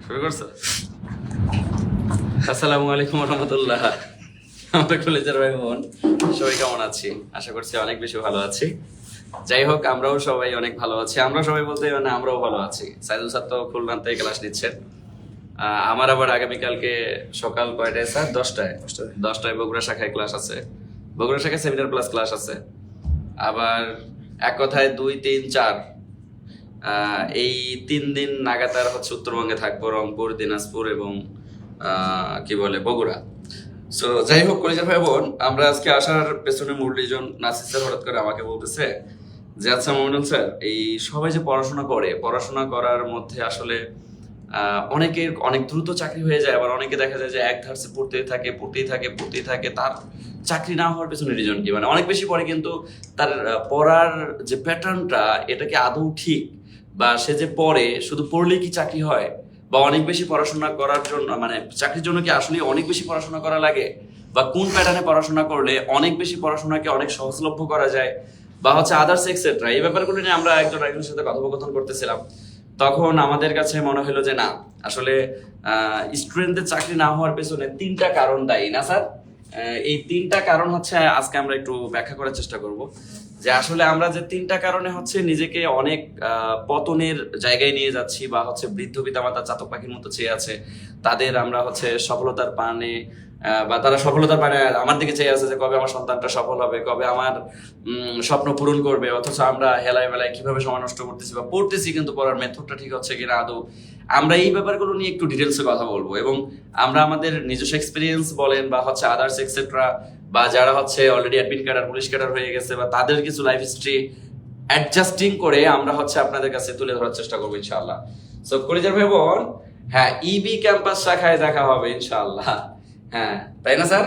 শুরু করছো? আসসালামু আলাইকুম রহমতুল্লাহ। আমরা কলেজের ভাই বোন সবাই কেমন আছি? আশা করছি অনেক বেশি ভালো আছি। যাই হোক, আমরাও সবাই অনেক ভালো আছি। আমরা সবাই বলতে মানে আমরাও ভালো আছি। সাইদুল স্যার তো খুলনাতে ক্লাস নিচ্ছেন। আমার আবার আগামীকালকে সকাল কয়টায় স্যার? 10টায়। 10টায় বগুড়া শাখায় ক্লাস আছে। বগুড়া শাখায় সেমিনার প্লাস ক্লাস আছে। আবার এক কথায় 2, 3, 4 এই 3 দিন নাগাতার হচ্ছে উত্তরবঙ্গে থাকবো, রংপুর, দিনাজপুর এবং কি বলে বগুড়া। সো যাই হোক কলেজের ভাই বোন, আমরা আজকে আসার পেছনে মূল রিজন, নাসির স্যার হঠাৎ করে আমাকে বলতেছে যে আচ্ছা মমিনুল স্যার, এই সবাই যে পড়াশোনা করে, পড়াশোনা করার মধ্যে আসলে অনেকের অনেক দ্রুত চাকরি হয়ে যায়, আবার অনেকে দেখা যায় যে এক ধারসে পড়তেই থাকে, তার চাকরি না হওয়ার পেছনে রিজন কি? মানে অনেক বেশি পড়ে কিন্তু তার পড়ার যে প্যাটার্নটা, এটা কি আদৌ ঠিক? বা সে যে পড়ে, শুধু পড়লেই কি চাকরি হয়? বা অনেক বেশি পড়াশোনা করার জন্য, মানে চাকরির জন্য কি আসলে অনেক বেশি পড়াশোনা করা লাগে? বা কোন প্যাটার্নে পড়াশোনা করলে অনেক বেশি পড়াশোনাকে অনেক সহজলভ্য করা যায়? বা হচ্ছে আদার্স এক্সেট্রা, এই ব্যাপারগুলো নিয়ে আমরা একজনের সাথে কথোপকথন করতেছিলাম। তখন আমাদের কাছে মনে হলো যে না, আসলে স্টুডেন্টদের চাকরি না হওয়ার পেছনে 3টা কারণ দায়ী না স্যার? এই 3টা কারণ হচ্ছে আজকে আমরা একটু ব্যাখ্যা করার চেষ্টা করব। যে আসলে আমরা যে 3টা কারণে হচ্ছে নিজেকে অনেক পতনের জায়গায় নিয়ে যাচ্ছি, বা হচ্ছে বৃদ্ধ পিতামাতা চাতক পাখির মতো চেয়ে আছে, তাদের আমরা হচ্ছে সফলতার পানে, বা তারা সফলতার পানে আমার দিকে চেয়ে আছে যে কবে আমার সন্তানটা সফল হবে, কবে আমার স্বপ্ন পূরণ করবে। অথচ আমরা হেলায় বেলায় কিভাবে সময় নষ্ট করতেছি বা পড়তেছি, কিন্তু পড়ার মেথডটা ঠিক হচ্ছে কিনা আদৌ। আমরা এই ব্যাপারগুলো নিয়ে একটু ডিটেলসে কথা বলবো, এবং আমরা আমাদের নিজস্ব এক্সপিরিয়েন্স বলেন বা হচ্ছে আদার্স এক্সেট্রা, বা যারা হচ্ছে already admin cadre, police cadre হয়ে গেছে, বা তাদের কিছু লাইফ হিস্ট্রি অ্যাডজাস্টিং করে আমরা হচ্ছে আপনাদের কাছে তুলে ধরার চেষ্টা করবো ইনশাআল্লাহ। সো কলেজের ভাই বোন, হ্যাঁ, ইবি ক্যাম্পাস শাখায় দেখা হবে ইনশাআল্লাহ। হ্যাঁ, তাই না স্যার?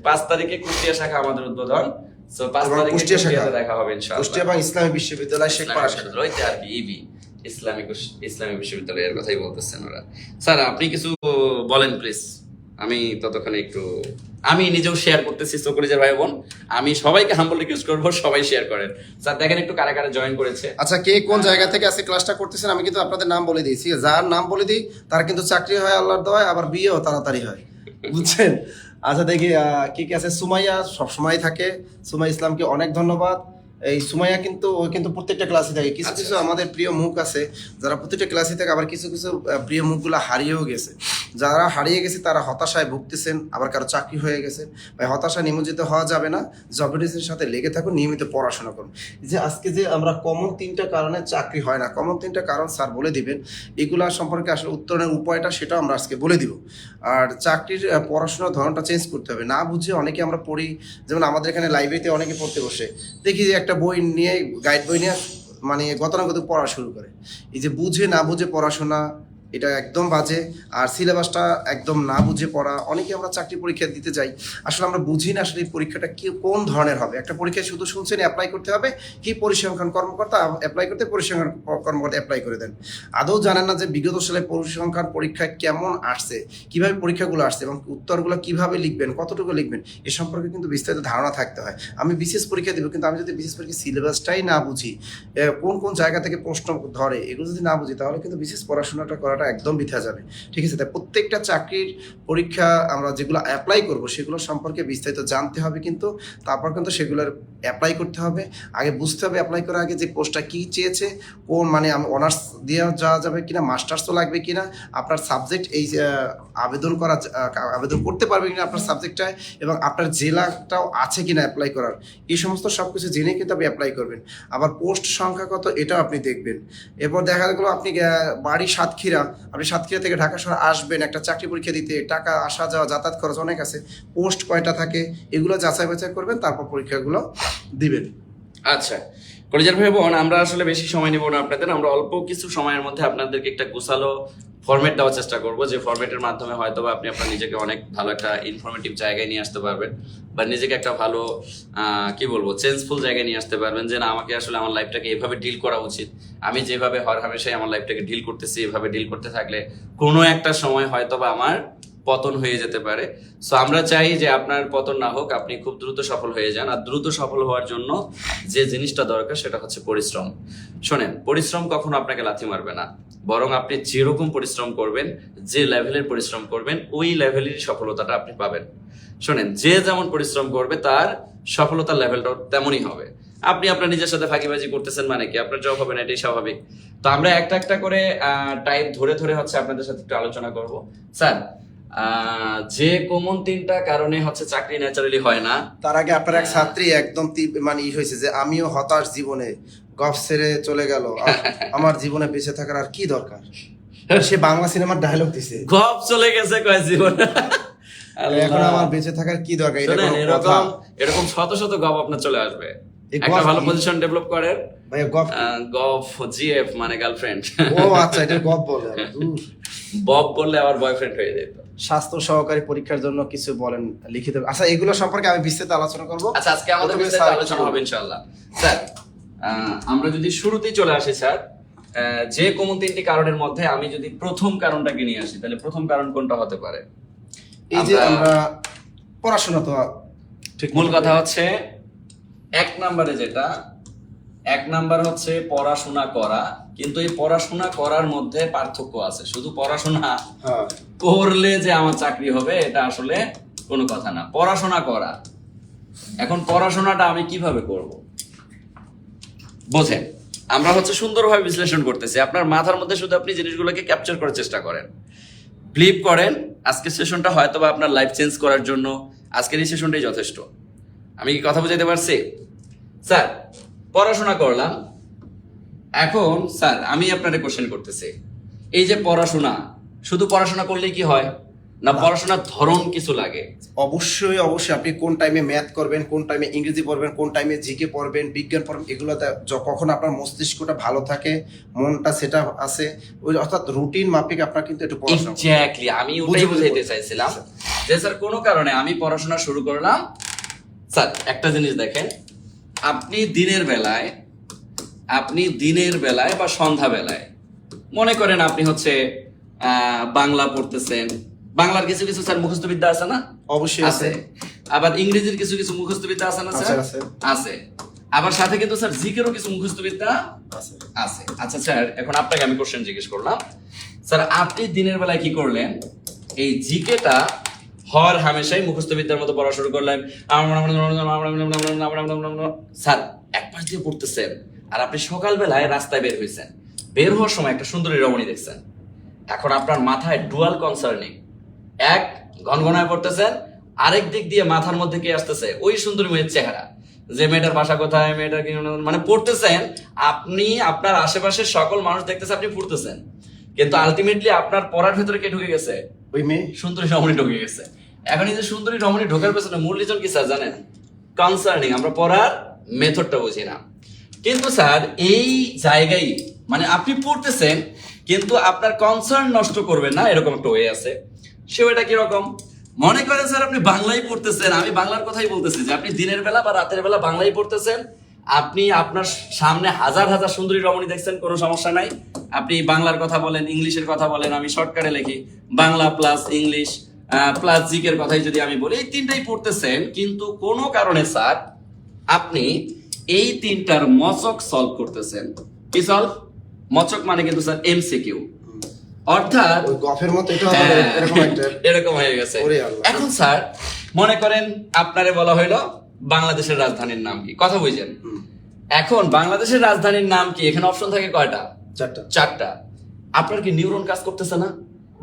5 তারিখে কুষ্টিয়া শাখা আমাদের উদ্বোধন। সো 5 তারিখে কুষ্টিয়াতে দেখা হবে ইনশাআল্লাহ। কুষ্টিয়া এবং ইসলামী বিশ্ববিদ্যালয় শেখপাড়া শাখা। ওইটা আর কি, ইবি ইসলামী বিশ্ববিদ্যালয়ের কথাই বলতেছেন ওরা। স্যার আপনি কিছু বলেন প্লিজ, আমি ততক্ষণে একটু আমি নিজেও শেয়ার করতেছি। সো কলেজের ভাই বোন, আমি সবাইকে হাম্বল রিকোয়েস্ট করবো সবাই শেয়ার করেন। স্যার দেখেন একটু কারা কারা জয়েন করেছে। আচ্ছা, কে কোন জায়গা থেকে আজকে ক্লাসটা করতেছেন আমি কিন্তু আপনাদের নাম বলে দিয়েছি। যার নাম বলে দিই তার কিন্তু চাকরি হয় আল্লাহর দোয়ায়, আবার বিয়েও তাড়াতাড়ি হয়, বুঝছেন? আচ্ছা দেখি কি কি আছে। সুমাইয়া সবসময় থাকে, সুমাইয়া ইসলামকে অনেক ধন্যবাদ। এই সুমাইয়া কিন্তু ও কিন্তু প্রত্যেকটা ক্লাসে থাকে। কিছু কিছু আমাদের প্রিয় মুখ আছে যারা প্রত্যেকটা ক্লাসে থাকে, আবার কিছু কিছু প্রিয় মুখগুলো হারিয়েও গেছে। যারা হারিয়ে গেছে তারা হতাশায় ভুগতেছেন, আবার কারো চাকরি হয়ে গেছে। ভাই হতাশা নিমজ্জিত হওয়া যাবে না, জবডিসের সাথে লেগে থাকুন, নিয়মিত পড়াশোনা করুন। যে আজকে যে আমরা কমন 3টা কারণে চাকরি হয় না, কমন 3টা কারণ স্যার বলে দিবেন, এগুলা সম্পর্কে আসলে উত্তরণের উপায়টা সেটাও আমরা আজকে বলে দিব। আর চাকরির পড়াশোনার ধরনটা চেঞ্জ করতে হবে। না বুঝে অনেকে আমরা পড়ি, যেমন আমাদের এখানে লাইব্রেরিতে অনেকে পড়তে বসে, দেখি যে একটা বই নিয়ে, গাইড বই নিয়ে মানে গতানুগতিক পড়া শুরু করে। এই যে বুঝে না বুঝে পড়াশোনা, এটা একদম বাজে। আর সিলেবাসটা একদম না বুঝে পড়া, অনেকে আমরা চাকরি পরীক্ষা দিতে যাই, আসলে আমরা বুঝি না আসলে এই পরীক্ষাটা কি কোন ধরনের হবে। একটা পরীক্ষায় শুধু শুনছেন অ্যাপ্লাই করতে হবে, কি পরিসংখ্যান কর্মকর্তা অ্যাপ্লাই করতে, পরিসংখ্যান কর্মকর্তা অ্যাপ্লাই করে দেন। আদৌ জানেন না যে বিগত সালে পরিসংখ্যান পরীক্ষায় কেমন আসছে, কিভাবে পরীক্ষাগুলো আসছে, এবং উত্তরগুলো কিভাবে লিখবেন, কতটুকু লিখবেন, এ সম্পর্কে কিন্তু বিস্তারিত ধারণা থাকতে হয়। আমি বিশেষ পরীক্ষা দেবো, কিন্তু আমি যদি বিশেষ পরীক্ষা সিলেবাসটাই না বুঝি, কোন কোন জায়গা থেকে প্রশ্ন ধরে, এগুলো যদি না বুঝি, তাহলে কিন্তু বিশেষ পড়াশোনাটা করাটা একদম বৃথা যাবে। ঠিক আছে? তাই প্রত্যেকটা চাকরির পরীক্ষা আমরা যেগুলো অ্যাপ্লাই করব সেগুলো সম্পর্কে বিস্তারিত জানতে হবে, কিন্তু তারপর কিন্তু সেগুলোর অ্যাপ্লাই করতে হবে। আগে বুঝতে হবে অ্যাপ্লাই করার আগে যে পোস্টটা কী চেয়েছে, কোন মানে আমি অনার্স দিয়ে যাওয়া যাবে কিনা, মাস্টার্সও লাগবে কিনা, আপনার সাবজেক্ট এই আবেদন করতে পারবে কিনা আপনার সাবজেক্টটায়, এবং আপনার জেলাটাও আছে কিনা অ্যাপ্লাই করার, এই সমস্ত সব কিছু জেনে কিন্তু আপনি অ্যাপ্লাই করবেন। আবার পোস্ট সংখ্যা কত এটাও আপনি দেখবেন। এরপর দেখা গেলো আপনি বাড়ি সাতক্ষীরা, আপনি সাতক্ষীরা থেকে ঢাকা শহরে আসবেন একটা চাকরি পরীক্ষা দিতে, টাকা আসা যাওয়া যাতায়াত খরচ অনেক আছে, পোস্ট কয়টা থাকে এগুলো যাচাই বাছাই করবেন, তারপর পরীক্ষাগুলো দিবেন। আচ্ছা কলেজের ভাই বোন, আমরা আসলে বেশি সময় নেব না আপনাদের, আমরা অল্প কিছু সময়ের মধ্যে আপনাদেরকে একটা গোছালো ফরম্যাট দেওয়ার চেষ্টা করবো, যে ফরম্যাটের মাধ্যমে হয়তো বা আপনি আপনার নিজেকে অনেক ভালো একটা ইনফরমেটিভ জায়গায় নিয়ে আসতে পারবেন, বা নিজেকে একটা ভালো কি বলবো চেঞ্জফুল জায়গায় নিয়ে আসতে পারবেন, যে না আমাকে আসলে আমার লাইফটাকে এভাবে ডিল করা উচিত। আমি যেভাবে হর হামেশাই আমার লাইফটাকে ডিল করতেছি, এভাবে ডিল করতে থাকলে কোনো একটা সময় হয়তো বা আমার পতন হয়ে যেতে পারে। সো আমরা চাই যে আপনার পতন না হোক, আপনি খুব দ্রুত সফল হয়ে যান। আর দ্রুত সফল হওয়ার জন্য যে জিনিসটা দরকার সেটা হচ্ছে পরিশ্রম। শোনেন, পরিশ্রম কখনো আপনাকে লাথি মারবে না, বরং আপনি যেরকম পরিশ্রম করবেন, যে লেভেলের পরিশ্রম করবেন, ওই লেভেলের সফলতাটা আপনি পাবেন। শোনেন, যে যেমন পরিশ্রম করবে তার সফলতার লেভেলটাও তেমনই হবে। আপনি আপনার নিজের সাথে ফাঁকিবাজি করতেছেন মানে কি, আপনার জব হবে না, এটাই স্বাভাবিক। তো আমরা একটা একটা করে টাইপ ধরে ধরে হচ্ছে আপনাদের সাথে একটু আলোচনা করব। স্যার, যে কমন তিনটা কারণে হচ্ছে চাকরি ন্যাচারালি হয় না। তার আগে আপনার এক ছাত্রী একদম মানে হয়েছে যে আমিও হতাশ জীবনে, গফ ছেড়ে চলে গেল, আমার জীবনে বেঁচে থাকার আর কি দরকার। সে বাংলা সিনেমার ডায়লগ দিছে, গপ চলে গেছে কয় জীবন, এখন আমার বেঁচে থাকার কি দরকার। এটা শোনেন, কোনো কথা? এরকম শত শত গপ আপনার চলে আসবে। এই একটা গপ ভালো কি? পজিশন ডেভেলপ করেন। ভাই গফ গপ, জিএফ মানে গার্লফ্রেন্ড। ও আচ্ছা, এটা গফ বলে। দূর। বব বললে আবার বয়ফ্রেন্ড হয়ে যেত। স্বাস্থ্য সহকারী পরীক্ষার জন্য কিছু বলেন লিখিত। আচ্ছা, এগুলো সম্পর্কে আমি বিস্তারিত আলোচনা করব। আচ্ছা, আজকে আমাদের প্রথমে বিস্তারিত স্যার আলোচনা কি হবে ইনশাআল্লাহ। স্যার, আমরা যদি শুরুতেই চলে আসি স্যার, যে কমন তিনটি কারণের মধ্যে আমি যদি প্রথম কারণটাকে নিয়ে আসি, তাহলে প্রথম কারণ কোনটা হতে পারে? এই যে আমরা পড়াশোনা তো ঠিক মূল কথা হচ্ছে এক নাম্বার হচ্ছে পড়াশোনা করা। কিন্তু এই পড়াশোনা করার মধ্যে পার্থক্য আছে। শুধু পড়াশোনা হ্যাঁ, করলে যে আমার চাকরি হবে এটা আসলে কোনো কথা না। পড়াশোনা করা, এখন পড়াশোনাটা আমি কিভাবে করব বোঝেন। আমরা হচ্ছে সুন্দরভাবে বিশ্লেষণ করতেছি, আপনার মাথার মধ্যে শুধু আপনি জিনিসগুলোকে ক্যাপচার করার চেষ্টা করেন, বিলিভ করেন। আজকের সেশনটা হয়তো বা আপনার লাইফ চেঞ্জ করার জন্য আজকের এই সেশনটাই যথেষ্ট। আমি কি কথা বুঝাইতে পারছি? স্যার, পড়াশোনা করলাম, এখন স্যার আমি আপনাকে কোশ্চেন করতেছি, এই যে পড়াশোনা, শুধু পড়াশোনা করলেই কি হয় না, পড়াশোনার ধরন কিছু লাগে। অবশ্যই অবশ্যই। আপনি কোন টাইমে ম্যাথ করবেন, কোন টাইমে ইংরেজি পড়বেন, কোন টাইমে জিকে পড়বেন, বিজ্ঞান পড়বেন, এগুলোতে কখন আপনার মস্তিষ্কটা ভালো থাকে, মনটা সেটা আছে, ওই অর্থাৎ রুটিন মাফিক আপনার কিন্তু একটু পড়াশোনা করতে হবে। এক্স্যাক্টলি, আমি ওটাই বুঝাইতে চাইছিলাম যে স্যার কোনো কারণে আমি পড়াশোনা শুরু করলাম। স্যার একটা জিনিস দেখেন, আপনি দিনের বেলায় বা সন্ধ্যা বেলায় মনে করেন আপনি হচ্ছে বাংলা পড়তেছেন, বাংলার কিছু কিছু স্যার মুখস্থ বিদ্যা আছে না? অবশ্যই আছে। আবার ইংরেজির কিছু কিছু মুখস্থ বিদ্যা আছে না স্যার? আছে। আছে। আবার সাথে কিন্তু স্যার জিকেরও কিছু মুখস্থ বিদ্যা আছে। আছে। আচ্ছা স্যার, এখন আপনাকে আমি কোশ্চেন জিজ্ঞেস করলাম, স্যার আপনি দিনের বেলায় কি করলেন, এই জিকেটা হর হামেশাই মুখস্থ বিদ্যার মতো পড়া শুরু করলেন। স্যার এক পাশ দিয়ে পড়তেছেন, আর আপনি সকালবেলায় রাস্তায় বের হয়েছেন, বের হওয়ার সময় একটা সুন্দরী রমণী দেখছেন। এখন আপনার মাথায় ডুয়াল কনসার্নিং, এক গনগনায় পড়তেছেন, আরেক দিক দিয়ে মাথার মধ্যে কে আসতেছে, ওই সুন্দরী মেয়ের চেহারা, যে মেয়েটার বাসা কোথায়, মেয়েটার কি মানে পড়তেছেন আপনি, আপনার আশেপাশের সকল মানুষ দেখতেছে আপনি পড়তেছেন, কিন্তু আলটিমেটলি আপনার পড়ার ভেতরে কে ঢুকে গেছে, ওই মেয়ে সুন্দরী রমণী ঢুকে গেছে। এখন এই যে সুন্দরী রমণী ঢোকার পেছনে মূল রিজন কি স্যার জানেন? কনসার্নিং, আমরা পড়ার মেথডটা বুঝি না। কিন্তু স্যার এই জায়গায় মানে আপনি পড়তেছেন কিন্তু আপনার কনসার্ন নষ্ট করবেন না, এরকম একটা ওয়ে আছে। সে ওয়েটা কিরকম? মনে করেন স্যার আপনি বাংলাই পড়তেছেন, আমি বাংলার কথাই বলতেছি, যে আপনি দিনের বেলা বা রাতের বেলা বাংলাই পড়তেছেন, আপনি আপনার সামনে হাজার হাজার সুন্দরী রমণী দেখছেন, কোনো সমস্যা নাই। আপনি বাংলার কথা বলেন, ইংলিশের কথা বলেন, আমি শর্টকাটে লিখি বাংলা প্লাস ইংলিশ প্লাস জিকের কথাই যদি আমি বলি, এই তিনটাই পড়তেছেন, কিন্তু কোনো কারণে স্যার আপনি এই তিনটার মচক সলভ করতেছেন। কি সলভ? মচক মানে কিন্তু স্যার এমসিকিউ, অর্থাৎ ওই গফের মতো এটা এরকম একটা এরকম হয়ে গেছে। ওরে আল্লাহ। এখন স্যার মনে করেন আপনারে বলা হইলো বাংলাদেশের রাজধানীর নাম কি, কথা বুঝেন। এখন বাংলাদেশের রাজধানীর নাম কি, এখানে অপশন থাকে কয়টা? চারটা। আপনার কি নিউরন কাজ করতেছে না?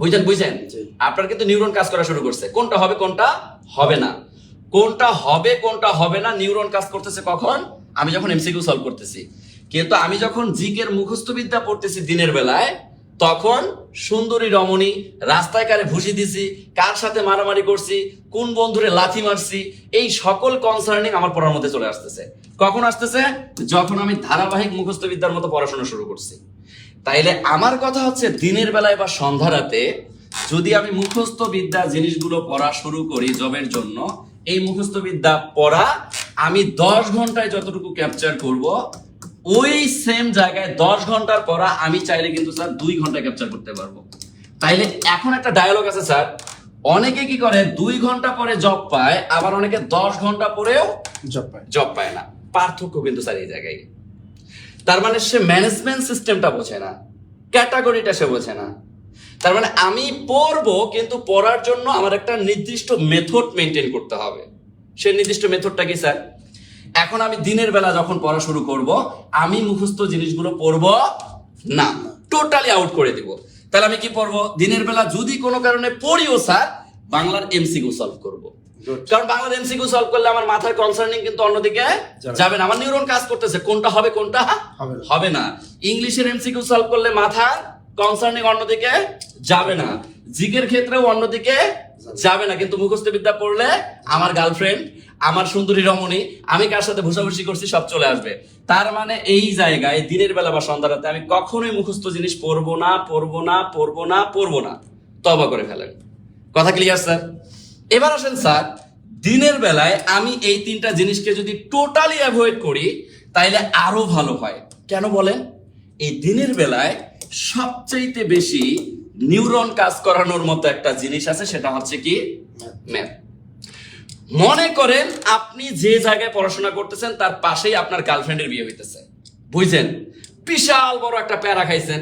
বুঝছেন? আপনার কিন্তু নিউরন কাজ করা শুরু করছে, কোনটা হবে কোনটা হবে না, কোনটা হবে কোনটা হবে না, নিউরন কাজ করতেছে কখন? আমি যখন এমসিকিউ সলভ করতেছি। কিন্তু আমি যখন জিকের মুখস্থ বিদ্যা পড়তেছি দিনের বেলায়, তখন সুন্দরী রমণী, রাস্তায় কারে ভুসি দিছি, কার সাথে মারামারি করছি, কোন বন্ধুরে লাথি মারছি, এই সকল কনসার্নিং আমার পড়ার মধ্যে চলে আসতেছে। কখন আসতেছে? যখন আমি ধারাবাহিক মুখস্থ বিদ্যার মতো পড়াশোনা শুরু করছি। তাইলে আমার কথা হচ্ছে দিনের বেলায় বা সন্ধ্যা রাতে যদি আমি মুখস্থ বিদ্যা জিনিসগুলো পড়া শুরু করি জবের জন্য, এই মুখস্থ বিদ্যা পড়া আমি 10 ঘন্টায় যতটুকু ক্যাপচার করব, ওই সেম জায়গায় 10 ঘন্টার পড়া আমি চাইলে কিন্তু স্যার 2 ঘন্টায় ক্যাপচার করতে পারবো। তাইলে এখন একটা ডায়ালগ আছে স্যার, অনেকে কি করে 2 ঘন্টা পরে জব পায়, আবার অনেকে 10 ঘন্টা পরেও জব পায় না। পার্থক্য কিন্তু স্যার এই জায়গায়। তার মানে সে ম্যানেজমেন্ট সিস্টেমটা বোঝে না, ক্যাটাগরিটা সে বোঝে না। তার মানে আমি পড়বো, কিন্তু পড়ার জন্য আমার একটা নির্দিষ্ট মেথড মেনটেন করতে হবে। সে নির্দিষ্ট মেথডটা কি স্যার? এখন আমি দিনের বেলা যখন পড়া শুরু করব, আমি মুখস্থ জিনিসগুলো পড়বো না, টোটালি আউট করে দিব। তাহলে আমি কি পড়বো? দিনের বেলা যদি কোনো কারণে পড়িও স্যার, বাংলার এমসিকিউ সলভ করব। কারণ বাংলার এমসিকিউ সলভ করলে আমার মাথার কনসার্নিং কিন্তু অন্যদিকে যাবে না, আমার নিউরন কাজ করতেছে কোনটা হবে কোনটা হবে না। ইংলিশের এমসিকিউ সলভ করলে মাথার কনসার্নিং অন্যদিকে যাবে না, জিকের ক্ষেত্রেও অন্যদিকে যাবে না। কিন্তু মুখস্থ বিদ্যা পড়লে আমার গার্লফ্রেন্ড, আমার সুন্দরী রমণী, আমি কার সাথে ভুষাভুষি করছি সব চলে আসবে। তার মানে এই জায়গায় দিনের বেলা বা সন্ধ্যা রাতে আমি কখনোই মুখস্থ জিনিস পড়বো না, পড়বো না, পড়বো না, পড়বো না। তবা করে ফেলেন। কথা ক্লিয়ার স্যার? এবার আসেন স্যার, দিনের বেলায় আমি এই 3টা জিনিসকে যদি টোটালি অ্যাভয়েড করি তাইলে আরো ভালো হয়। কেন বলেন? এই দিনের বেলায় সবচাইতে বেশি নিউরন কাজ করানোর মতো একটা জিনিস আছে, সেটা হচ্ছে কি? ম্যাথ। মনে করেন আপনি যে জায়গায় পড়াশোনা করতেছেন তার পাশেই আপনার গার্লফ্রেন্ডের বিয়ে হইতেছে, বুঝছেন? বিশাল বড় একটা প্যারা খাইছেন।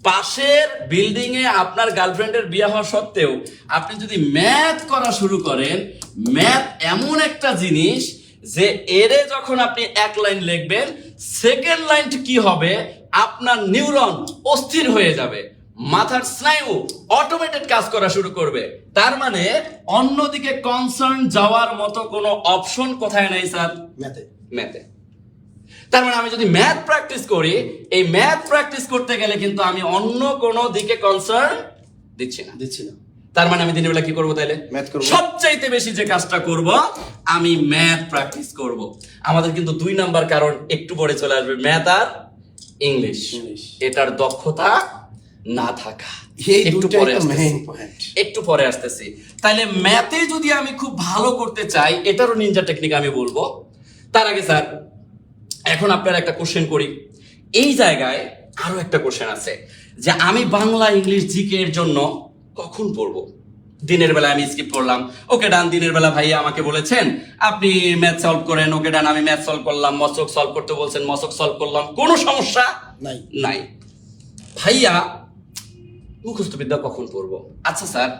পাশের বিল্ডিং এ আপনার গার্লফ্রেন্ডের বিয়ে হওয়া সত্ত্বেও আপনি যদি ম্যাথ করা শুরু করেন, ম্যাথ এমন একটা জিনিস যে এরে যখন আপনি 1 লাইন লিখবেন, সেকেন্ড লাইনটা কি হবে? আপনার নিউরন অস্থির হয়ে যাবে, মাথার স্নায়ু অটোমেটেড কাজ করা শুরু করবে। তার মানে অন্যদিকে কনসার্ন যাওয়ার মতো কোনো অপশন কোথায় নাই স্যার? ম্যাথে। তার মানে আমি যদি ম্যাথ প্র্যাকটিস করি, এই ম্যাথ প্র্যাকটিস করতে গেলে কিন্তু আমি অন্য কোনো দিকে কনসার্ন দিচ্ছি না। তার মানে আমি দিনের বেলা কি করবো তাইলে? সবচাইতে বেশি যে কাজটা করব, আমি ম্যাথ প্র্যাকটিস করব। আমাদের কিন্তু 2 নাম্বার কারণ একটু পরে চলে আসবে, ম্যাথ আর ইংলিশ। এটার দক্ষতা না থাকা, একটু পরে আসতেছি। তাইলে ম্যাথে যদি আমি খুব ভালো করতে চাই, এটারও নিনজা টেকনিক আমি বলবো। তার আগে স্যার, এখন আপনার একটা কোশ্চেন করি। এই জায়গায় আরো একটা কোশ্চেন আছে যে আমি বাংলা ইংলিশ জিকে এর জন্য কখন পড়বো? দিনের বেলা আমি স্কিপ করলাম, ওকে ডান। দিনের বেলা ভাইয়া আমাকে বলেছেন আপনি ম্যাথ সলভ করেন, ওকে ডান, আমি ম্যাথ সলভ করলাম। মসক সলভ করতে বলছেন, মসক সলভ করলাম, কোনো সমস্যা নাই। ভাইয়া মুখস্থ বিদ্যা কখন পড়বো? আচ্ছা স্যার,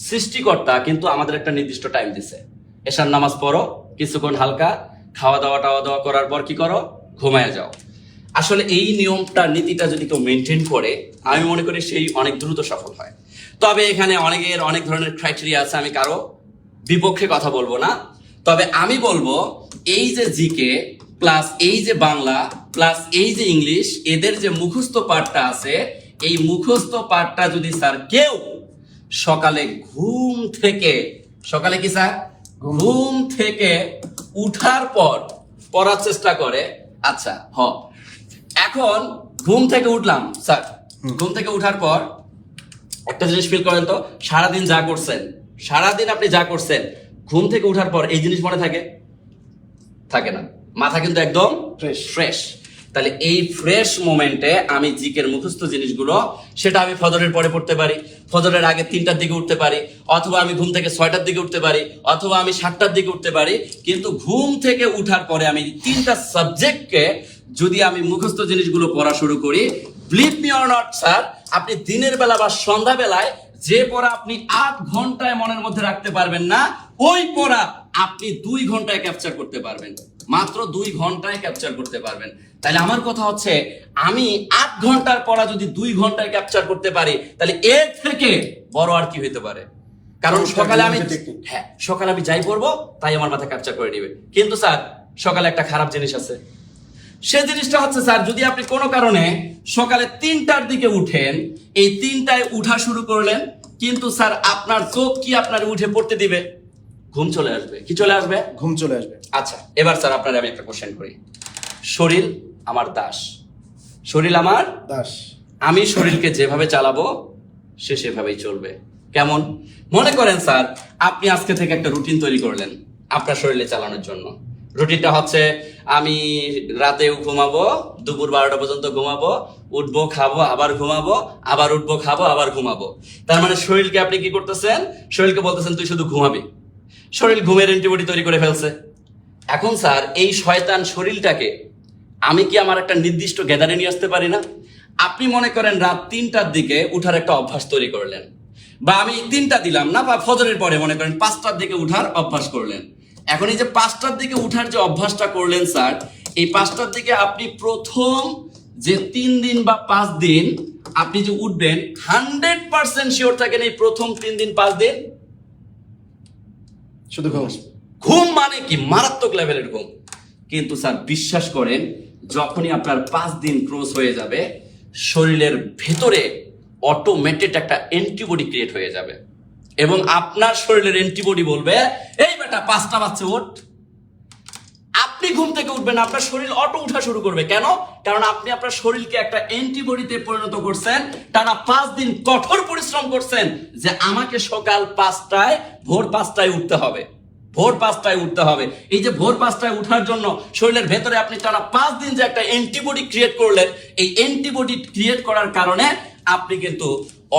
সৃষ্টিকর্তা কিন্তু আমাদের একটা নির্দিষ্ট টাইম দিছে। এশার নামাজ পড়ো, কিছুক্ষণ হালকা খাওয়া দাওয়া করার পর কি করো? ঘুমায় যাও। আসলে এই নিয়মটা, নীতিটা যদি কেউ মেনটেন করে, আমি মনে করি সেই অনেক দ্রুত সফল হয়। তবে এখানে অনেক ধরনের ক্রাইটেরিয়া আছে, আমি কারো বিপক্ষে কথা বলবো না। তবে আমি বলবো এই যে জিকে প্লাস এই যে বাংলা প্লাস এই যে ইংলিশ, এদের যে মুখস্থ পাঠটা আছে, এই মুখস্থ পাঠটা যদি স্যার কেউ সকালে কি স্যার ঘুম থেকে উঠার পর পড়ার চেষ্টা করে। আচ্ছা এখন ঘুম থেকে উঠলাম স্যার, ঘুম থেকে উঠার পর একটা জিনিস ফিল করেন তো, সারাদিন আপনি যা করছেন, ঘুম থেকে উঠার পর এই জিনিস মনে থাকে না, মাথা কিন্তু একদম ফ্রেশ। তাহলে এই ফ্রেশ মোমেন্টে আমি জিকের মুখস্থ জিনিসগুলো, সেটা আমি ফজরের পরে পড়তে পারি, ফজরের আগে 3টার দিকে উঠতে পারি, অথবা আমি ঘুম থেকে 6টার দিকে উঠতে পারি, অথবা আমি 7টার দিকে উঠতে পারি। কিন্তু ঘুম থেকে উঠার পরে আমি 3টা সাবজেক্টকে যদি আমি মুখস্থ জিনিসগুলো পড়া শুরু করি, believe me or not sir, আপনি দিনের বেলা বা সন্ধ্যা বেলায় যে পড়া আপনি 8 ঘন্টায় মনের মধ্যে রাখতে পারবেন না, ওই পড়া আপনি 2 ঘন্টায় ক্যাপচার করতে পারবেন। মাত্র 2 ঘন্টায় ক্যাপচার করতে পারবেন। তাহলে আমার কথা হচ্ছে, আমি 8 ঘন্টার পড়া যদি 2 ঘন্টায় ক্যাপচার করতে পারি, তাহলে এর থেকে বড় আর কি হইতে পারে? কারণ সকালে আমি যাই পড়বো তাই আমার মাথা ক্যাপচার করে নিবে। কিন্তু স্যার সকালে একটা খারাপ জিনিস আছে, সে জিনিসটা হচ্ছে স্যার, যদি আপনি কোনো কারণে সকালে 3টার দিকে উঠেন, এই 3টায় উঠা শুরু করলেন, কিন্তু স্যার আপনার চোখ কি আপনার উঠে পড়তে দিবে? ঘুম চলে আসবে। কি চলে আসবে? ঘুম চলে আসবে। আচ্ছা, এবার স্যার আপনার আমি একটা কোশ্চেন করি। শরীর আমার দাস, আমি শরীরকে যেভাবে চালাবো সে সেভাবেই চলবে। কেমন? মনে করেন স্যার, আপনি আজকে থেকে একটা রুটিন তৈরি করলেন আপনার শরীরে চালানোর জন্য। রুটিনটা হচ্ছে আমি রাতেও ঘুমাবো, দুপুর 12টা পর্যন্ত ঘুমাবো, উঠবো খাবো আবার ঘুমাবো, আবার উঠবো খাবো আবার ঘুমাবো। তার মানে শরীরকে আপনি কি করতেছেন? শরীরকে বলতেছেন তুই শুধু ঘুমাবি। শরীর ঘুমের অ্যান্টিবডি তৈরি করে ফেলছে। এখন স্যার এই শয়তান শরীরটাকে আমি কি আমার একটা নির্দিষ্ট গ্যাদারে নিয়ে আসতে পারি না? আপনি মনে করেন রাত 3টার দিকে উঠার একটা অভ্যাস তৈরি করলেন, বা আমি 3টা দিলাম না, বা ফজরের পরে মনে করেন 5টার দিকে উঠার অভ্যাস করলেন। এখন এই যে 5টার দিকে উঠার যে অভ্যাসটা করলেন স্যার, এই 5টার দিকে আপনি প্রথম যে 3 দিন বা 5 দিন আপনি যে উঠবেন 100% শিওর থাকেন এই প্রথম 3 দিন 5 দিন শুধু ঘুম। ঘুম মানে কি মারাত্মক লেভেলের ঘুম। কিন্তু স্যার বিশ্বাস করেন, যখনই আপনার 5 দিন ক্রস হয়ে যাবে শরীরের ভেতরে অটোমেটেড একটা অ্যান্টিবডি ক্রিয়েট হয়ে যাবে, এবং আপনার শরীরের অ্যান্টিবডি বলবে এই বেটা 5টা বাজছে ওঠ। আপনি ঘুম থেকে উঠবেন, আপনার শরীর অটো উঠা শুরু করবে। কেন? কারণ আপনি আপনার শরীরকে একটা অ্যান্টিবডিতে পরিণত করছেন, টানা 5 দিন কঠোর পরিশ্রম করছেন যে আমাকে সকাল 5টায় ভোর 5টায় উঠতে হবে, ভোর 5টায় উঠতে হবে। এই যে ভোর 5টায় উঠার জন্য শরীরের ভেতরে আপনি টানা 5 দিন যে একটা অ্যান্টিবডি ক্রিয়েট করলেন, এই অ্যান্টিবডি ক্রিয়েট করার কারণে আপনি কিন্তু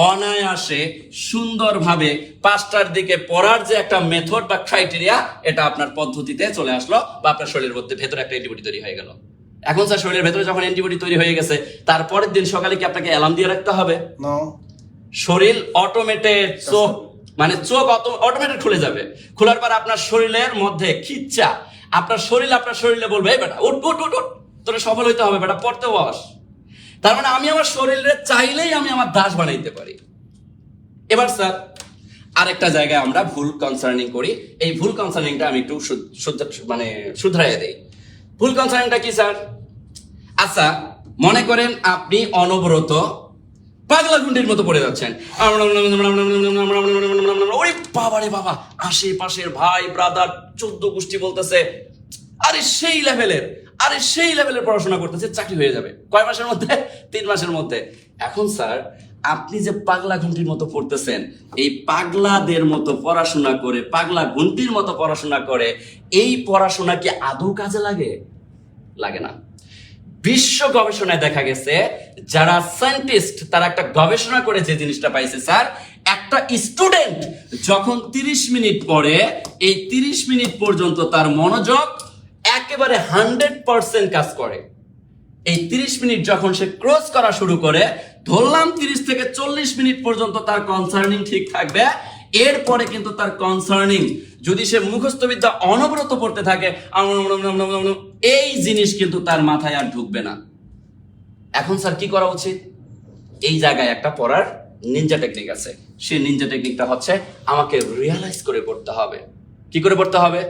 অনায়াসে সুন্দরভাবে 5টার দিকে পড়ার যে একটা মেথড বা ক্রাইটেরিয়া, এটা আপনার পদ্ধতিতে চলে আসলো, বা আপনার শরীরের মধ্যে ভেতরে একটা অ্যান্টিবডি তৈরি হয়ে গেল। এখন স্যার শরীরের ভেতরে যখন অ্যান্টিবডি তৈরি হয়ে গেছে, তারপরের দিন সকালে কি আপনাকে অ্যালার্ম দিয়ে রাখতে হবে? নো। শরীর অটোমেটেড চোখ, মানে চোখ অটোমেটেড খুলে যাবে। খোলার পর আপনার শরীরের মধ্যে খিচ্চা, আপনার শরীরে বলবে এই বেটা উঠ উঠ উঠ উঠ, তোরা সফল হইতে হবে বেটা, পড়তে বস। তার মানে আমি আমার শরীরে চাইলেই আমি আমার দাস বানাইতে পারি। এবার স্যার আরেকটা জায়গায় আমরা ভুল কনসার্নিং করি, এই ভুল কনসার্নিংটা আমি একটু শুধরাইয়া দেই। ভুল কনসার্নিংটা কি স্যার? আচ্ছা মনে করেন আপনি অনবরত পাগলা গুন্ডির মতো পড়ে যাচ্ছেন, ওরে বাবা রে বাবা, আশেপাশের ভাই ব্রাদার 14 গোষ্ঠী বলতেছে আরে সেই লেভেলের পড়াশোনা করতেছে, চাকরি হয়ে যাবে। কয় মাসের মধ্যে? 3 মাসের মধ্যে। এখন স্যার আপনি যে পাগলা ঘুন্টির মতো পড়তেছেন, এই পাগলাদের মতো পড়াশোনা করে, পাগলা ঘুন্টির মতো পড়াশোনা করে, এই পড়াশোনা কি আদৌ কাজে লাগে? লাগে না। বিশ্ব গবেষণায় দেখা গেছে, যারা সায়েন্টিস্ট তারা একটা গবেষণা করে যে জিনিসটা পাইছে স্যার, একটা স্টুডেন্ট যখন 30 মিনিট পড়ে, এই 30 মিনিট পর্যন্ত তার মনোযোগ একেবারে 100% কাজ করে। এই 30 মিনিট যখন সে ক্রস করা শুরু করে, ধরলাম 30 থেকে 40 মিনিট পর্যন্ত তার কনসার্নিং ঠিক থাকবে। এরপরে কিন্তু তার কনসার্নিং যদি সে মুখস্থ বিদ্যা অনবরত পড়তে থাকে, এই জিনিস কিন্তু তার মাথায় আর ঢুকবে না। এখন স্যার কি করা উচিত? এই জায়গায় একটা পড়ার নিনজা টেকনিক আছে। সেই নিনজা টেকনিকটা হচ্ছে আমাকে রিয়ালাইজ করে পড়তে হবে। কি করে পড়তে হবে?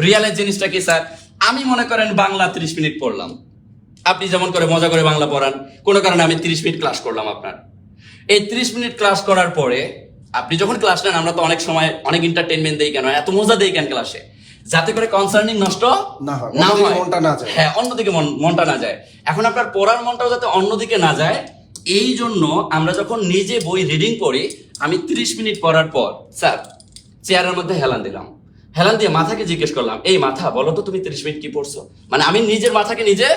রিয়ালাইজ জিনিসটা কি স্যার? আমি মনে করেন বাংলা 30 মিনিট পড়লাম, আপনি যেমন করে মজা করে বাংলা পড়ান, কোনো কারণে আমি 30 মিনিট ক্লাস করলাম আপনার। এই 30 মিনিট ক্লাস করার পরে আপনি যখন ক্লাস নেন, আমরা তো অনেক সময় অনেক এন্টারটেইনমেন্ট দেই কেন, এত মজা দেই কেন ক্লাসে? যাতে করে কনসার্নিং নষ্ট না হয়, মনটা না যায়। হ্যাঁ, অন্যদিকে মনটা না যায়। এখন আপনার পড়ার মনটাও যাতে অন্যদিকে না যায়, এই জন্য আমরা যখন নিজে বই রিডিং পড়ি, আমি 30 মিনিট পড়ার পর স্যার চেয়ারের মধ্যে হেলান দিলাম, হেলান দিয়ে মাথাকে জিজ্ঞেস করলাম, এই মাথা বলো তো তুমি 30 মিনিট কি পড়ছো? মানে আমি নিজের মাথাকে নিজে